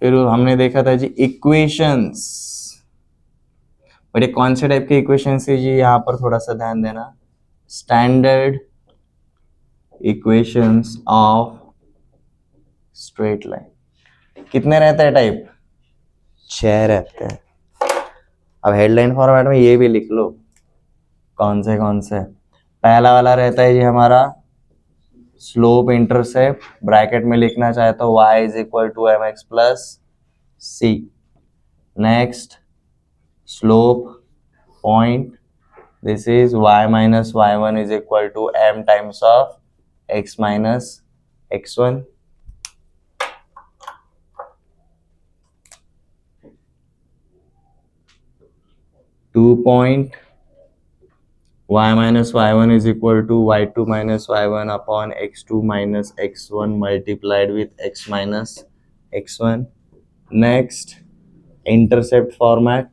फिर हमने देखा था जी इक्वेशंस। बट ये कौन से टाइप के इक्वेशंस है जी? यहां पर थोड़ा सा ध्यान देना। Standard equations of straight line. कितने रहते हैं टाइप? 6 रहते हैं। अब हेडलाइन फॉर्मेट में ये भी लिख लो कौन से। पहला वाला रहता है जी हमारा स्लोप इंटरसेप्ट, ब्रैकेट में लिखना चाहे तो y is equal to m x plus c. Next slope point, this is y minus y1 is equal to m times of x minus x1। Two point y minus y1 is equal to y2 minus y1 upon x2 minus x1 multiplied with x minus x1. Next, intercept format.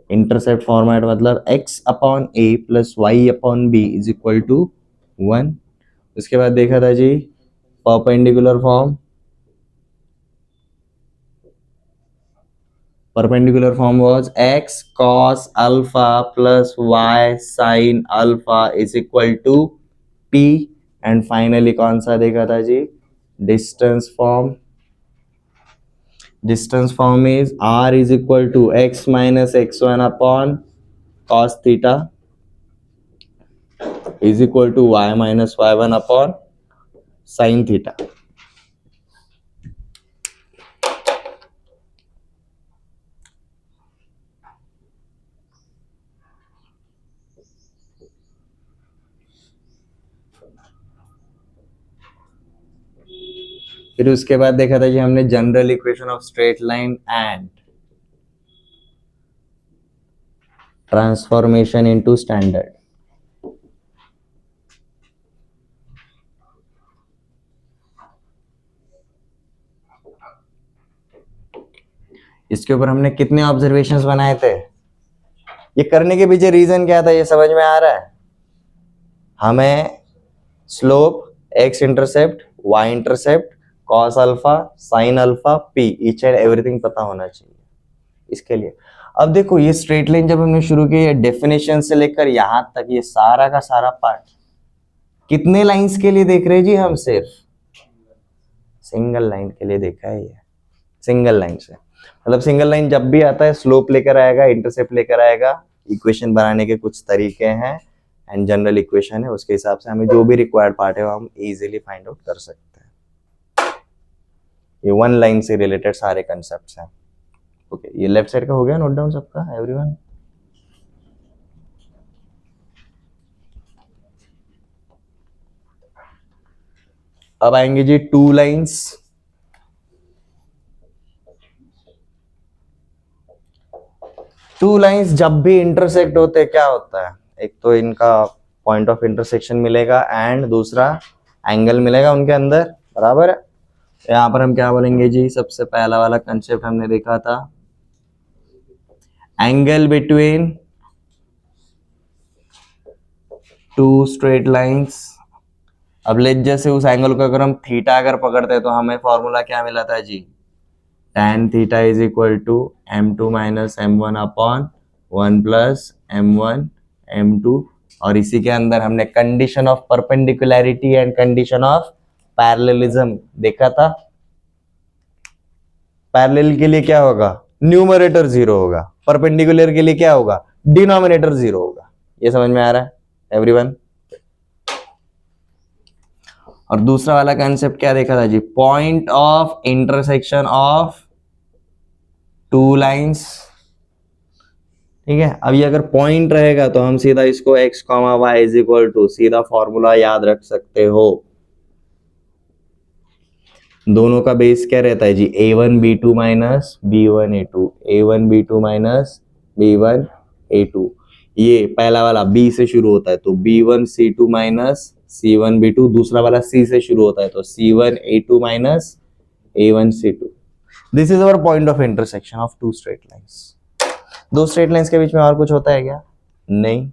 Intercept format मतलब x upon a plus y upon b is equal to 1. उसके बाद देखा था जी perpendicular form. Perpendicular form was x cos alpha plus y sin alpha is equal to p. And finally कौन सा देखा था जी distance form. Distance form is r is equal to x minus x1 upon cos theta is equal to y minus y1 upon sin theta. फिर उसके बाद देखा था जी हमने general equation of straight line and transformation into standard. इसके ऊपर हमने कितने ऑब्जर्वेशंस बनाए थे. ये करने के पीछे रीजन क्या था ये समझ में आ रहा है. हमें slope, x intercept, y intercept, cos alpha, sine alpha, p each and everything पता होना चाहिए इसके लिए. अब देखो ये स्ट्रेट लाइन जब हमने शुरू की डेफिनेशन से लेकर यहां तक ये सारा का सारा पार्ट कितने लाइंस के लिए देख रहे हैं जी. हम सिर्फ सिंगल लाइन के लिए देखा है. ये सिंगल लाइन से मतलब सिंगल लाइन जब भी आता है स्लोप लेकर आएगा, इंटरसेप्ट लेकर आएगा. इक्वेशन बनाने के कुछ तरीके हैं एंड जनरल इक्वेशन है, उसके हिसाब से हमें जो भी रिक्वायर्ड पार्ट है वो हम इजीली फाइंड आउट कर सकते हैं. ये वन लाइन से रिलेटेड सारे कंसेप्ट्स हैं. ओके ये लेफ्ट साइड का हो गया नोट डाउन सबका एवरीवन. अब आएंगे जी टू लाइंस. टू लाइंस जब भी इंटरसेक्ट होते क्या होता है, एक तो इनका पॉइंट ऑफ इंटरसेक्शन मिलेगा एंड दूसरा एंगल मिलेगा उनके अंदर. बराबर है. यहां पर हम क्या बोलेंगे जी सबसे पहला वाला कंसेप्ट हमने देखा था angle between to straight lines. अब लेट जैसे उस एंगल को अगर हम थीटा अगर पकड़ते हैं तो हमें फॉर्मूला क्या मिला था जी tan theta is equal to m2 minus m1 upon 1 plus m1 m2. और इसी के अंदर हमने condition of perpendicularity and condition of parallelism देखा था. पैरेलल के लिए क्या होगा न्यूमरेटर जीरो होगा, परपेंडिकुलर के लिए क्या होगा डिनोमिनेटर जीरो होगा. ये समझ में आ रहा है एवरीवन. और दूसरा वाला कंसेप्ट क्या देखा था जी point of intersection of two lines. ठीक है. अब ये अगर पॉइंट रहेगा तो हम सीधा इसको x, y is equal to सीधा फॉर्मूला याद रख सकते हो. दोनों का बेस क्या रहता है जी a1 b2 minus b1 a2, a1 b2 minus b1 a2. ये पहला वाला b से शुरू होता है तो b1 c2 minus c1 b2. दूसरा वाला c से शुरू होता है तो c1 a2 minus a1 c2. This is our point of intersection of two straight lines. दो स्ट्रेट लाइंस के बीच में और कुछ होता है क्या नहीं.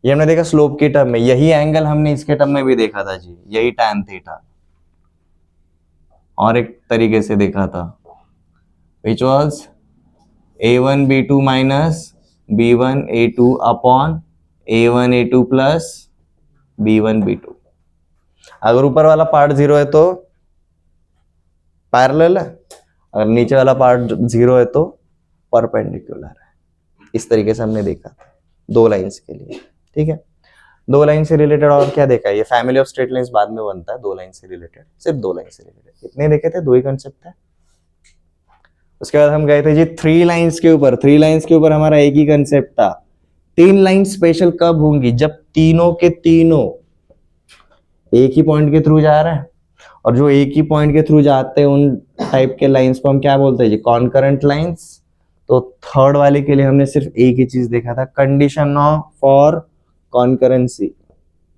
ये हमने देखा स्लोप के टर्म में. यही एंगल हमने इसके टर्म में भी देखा था जी यही tan थीटा और एक तरीके से देखा था which was a1 b2 minus b1 a2 upon a1 a2 plus b1 b2. अगर ऊपर वाला पार्ट जीरो है तो पैरेलल है, अगर नीचे वाला पार्ट जीरो है तो परपेंडिकुलर है. इस तरीके से हमने देखा था दो लाइंस के लिए. ठीक है. दो लाइन से रिलेटेड और क्या देखा है. ये फैमिली ऑफ स्ट्रेट लाइंस बाद में बनता है. दो लाइन से रिलेटेड सिर्फ दो लाइन से रिलेटेड इतने देखे थे, दो ही कंसेप्ट है. उसके बाद हम गए थे जी थ्री लाइंस के ऊपर. थ्री लाइंस के ऊपर हमारा एक ही कंसेप्ट था. तीन लाइन स्पेशल कब होंगी जब तीनों के तीनों एक ही पॉइंट के थ्रू जा रहे हैं. और जो एक ही पॉइंट के थ्रू जाते हैं उन टाइप के लाइंस को हम क्या बोलते हैं जी कॉन्करेंट लाइंस. तो थर्ड वाले के लिए हमने सिर्फ एक ही चीज देखा था, condition of for concurrency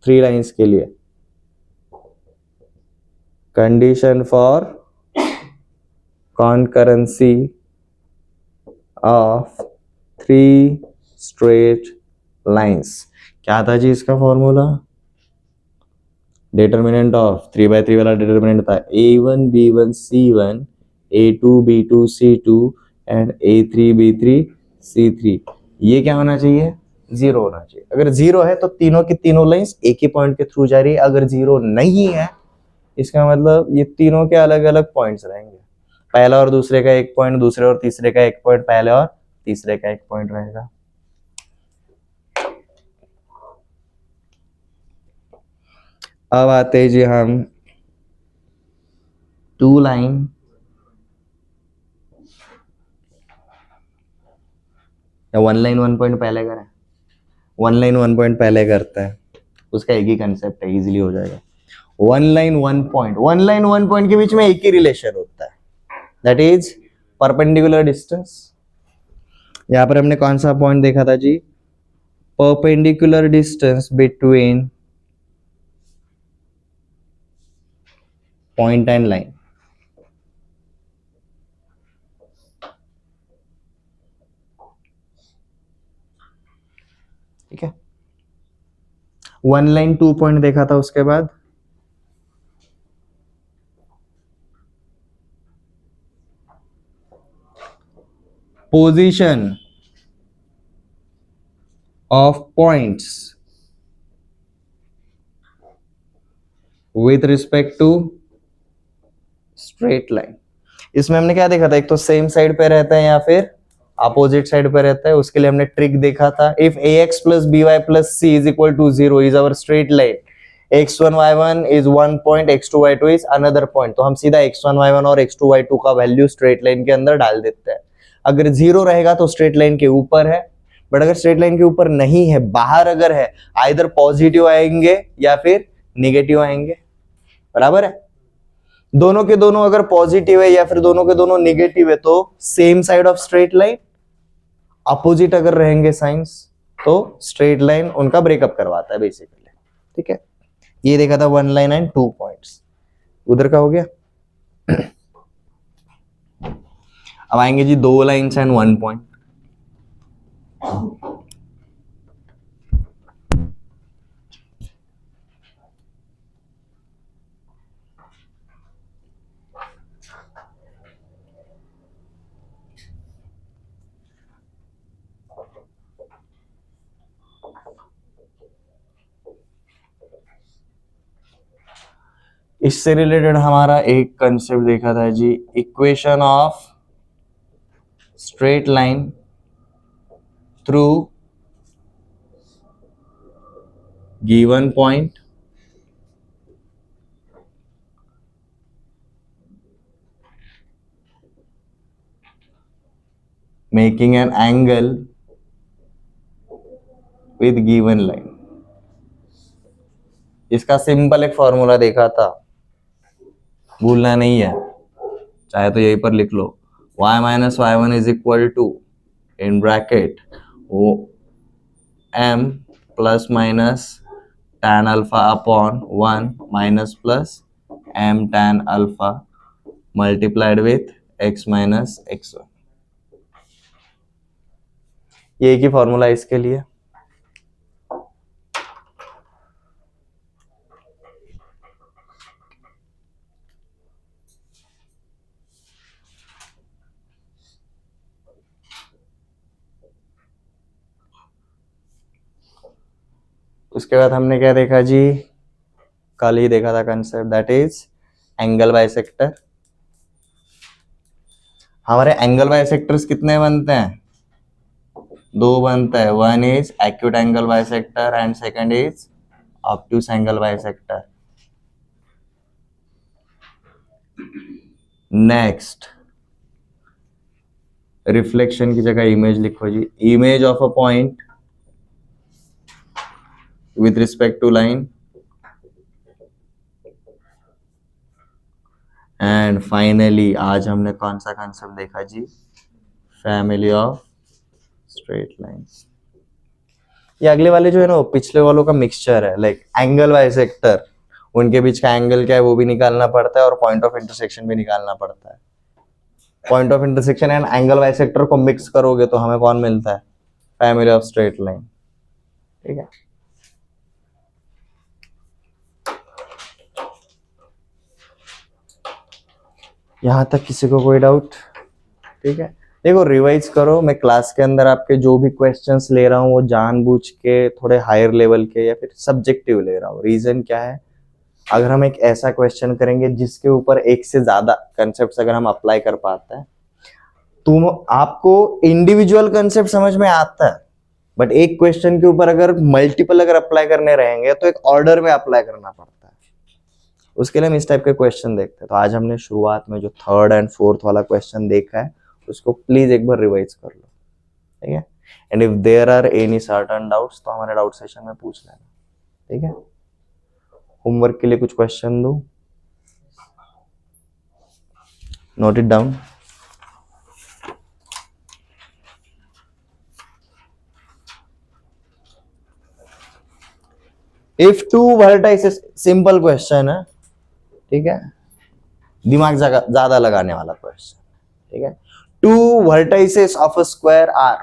3 lines के लिए, condition for concurrency of 3 straight lines. क्या था जी इसका फॉर्मूला? डिटर्मिनेंट ऑफ 3/3 वाला डिटर्मिनेंट था a1 b1 c1 a2 b2 c2 and a3 b3 c3। ये क्या होना चाहिए? 0 होना चाहिए। अगर 0 है तो तीनों की तीनों लाइंस एक ही पॉइंट के थ्रू जा रही है। अगर 0 नहीं है इसका मतलब ये तीनों के अलग अलग पॉइंट्स रहेंगे। पहला और दूसरे का एक पॉइंट, दूसरे और तीसरे का एक पॉइंट, पहले और तीसरे का एक पॉइंट रहेगा। अब आते हैं जी हम 2 लाइन या 1 लाइन 1 पॉइंट पहले करें। 1 लाइन 1 पॉइंट पहले करते हैं, उसका एक ही कंसेप्ट है, इजीली हो जाएगा। 1 लाइन 1 पॉइंट, 1 लाइन 1 पॉइंट के बीच में एक ही रिलेशन होता है, दैट इज परपेंडिकुलर डिस्टेंस। यहां पर हमने कौन सा पॉइंट देखा था जी? Perpendicular distance between point and line. ठीक है, 1 लाइन 2 पॉइंट देखा था, उसके बाद position of points with respect to straight line. इसमें हमने क्या देखा था? एक तो सेम साइड पे रहता है या फिर अपोजिट साइड पे रहता है। उसके लिए हमने ट्रिक देखा था, if ax plus by plus c is equal to 0 is our straight line, x1 y1 is 1 point, x2 y2 is another point. तो हम सीधा x1 y1 और x2 y2 का वैल्यू स्ट्रेट लाइन के अंदर डाल देते हैं। अगर 0 रहेगा तो स्ट्रेट लाइन के ऊपर है, बट अगर स्ट्रेट लाइन के ऊपर नहीं है, बाहर अगर है, आइदर पॉजिटिव आएंगे या फिर निगेटिव आएंगे। बराबर है? दोनों के दोनों अगर पॉजिटिव है या फिर दोनों के दोनों निगेटिव है तो same side of straight line. Opposite अगर रहेंगे साइंस तो स्ट्रेट लाइन उनका ब्रेकअप करवाता है बेसिकली। ठीक है, ये देखा था 1 लाइन एंड 2 पॉइंट्स। उधर का हो गया। अब आएंगे जी 2 लाइन्स एंड 1 पॉइंट। इससे रिलेटेड हमारा एक कंसेप्ट देखा था जी, equation of straight line through given point making an angle with given line. इसका सिंपल एक फॉर्मूला देखा था, भूलना नहीं है, चाहे तो यहीं पर लिख लो, y minus y one is equal to in bracket वो m plus minus tan alpha upon 1 minus plus m tan alpha multiplied with x minus x1। ये एक ही फॉर्मूला इसके लिए। उसके बाद हमने क्या देखा जी? कल ही देखा था concept, that is angle bisector. हमारे एंगल बाइसेक्टर्स कितने बनते हैं? 2 बनता है। One is acute angle bisector and second is obtuse angle bisector. Next, reflection की जगह इमेज लिखो जी, image of a point with respect to line. And finally आज हमने कौन सा कंसेप्ट देखा जी? Family of straight lines. ये अगले वाले जो है ना, पिछले वालों का मिक्सचर है, लाइक एंगल बाइसेक्टर, उनके बीच का एंगल क्या है वो भी निकालना पड़ता है और पॉइंट ऑफ इंटरसेक्शन भी निकालना पड़ता है। Point of intersection and angle bisector को मिक्स करोगे तो हमें कौन मिलता है? Family of straight line. ठीक है, यहां तक किसी को कोई डाउट? ठीक है, देखो रिवाइज करो, मैं क्लास के अंदर आपके जो भी क्वेश्चंस ले रहा हूँ वो जानबूझ के थोड़े हायर लेवल के या फिर सब्जेक्टिव ले रहा हूँ। रीजन क्या है? अगर हम एक ऐसा क्वेश्चन करेंगे जिसके ऊपर एक से ज्यादा कंसेप्ट अगर हम अप्लाई कर पाते हैं, तुम आपको इंडिविजुअल कंसेप्ट समझ में आता है, बट एक क्वेश्चन के ऊपर अगर मल्टीपल अगर अप्लाई करने रहेंगे तो एक ऑर्डर में अप्लाई करना पड़ता है। उसके लिए हम इस टाइप के क्वेश्चन देखते हैं। तो आज हमने शुरुआत में जो थर्ड एंड फोर्थ वाला क्वेश्चन देखा है उसको प्लीज एक बार रिवाइज कर लो। ठीक है, and if there are any certain doubts तो हमारे डाउट सेशन में पूछ लेना। ठीक है, होमवर्क के लिए कुछ क्वेश्चन दो, note it down. If two vertices, simple question है। ठीक है, दिमाग ज्यादा लगाने वाला क्वेश्चन। ठीक है, two vertices of a square are,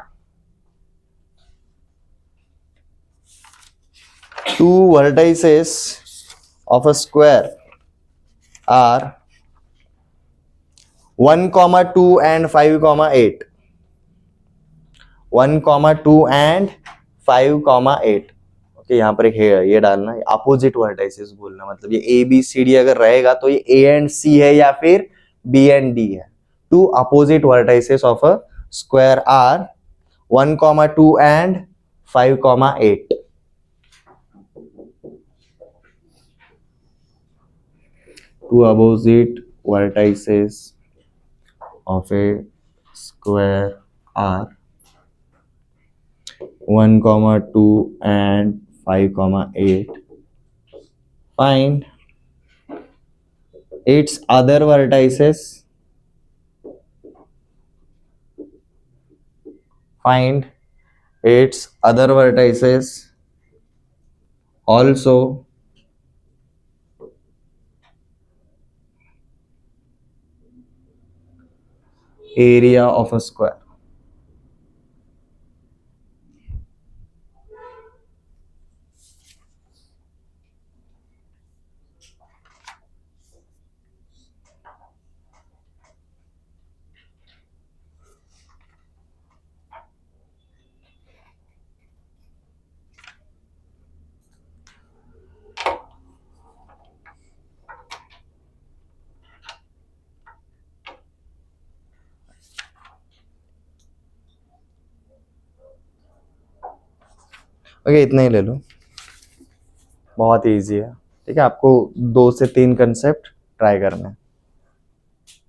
two vertices of a square are 1,2 and 5,8, 1,2 and 5,8। Okay, यहाँ पर एक है, ये डालना, अपोजिट वर्टाइसेस बोलना, मतलब ये ए बी सी डी अगर रहेगा तो ये ए एंड सी है या फिर बी एंड डी है। Two opposite vertices of a square are 1,2 and 5,8। Two opposite vertices of a square are 1,2 and 5,8. Find its other vertices. Find its other vertices also area of a square. Okay, इतना ही ले लो, बहुत easy है। ठीक है, आपको 2 से 3 concept try करना है।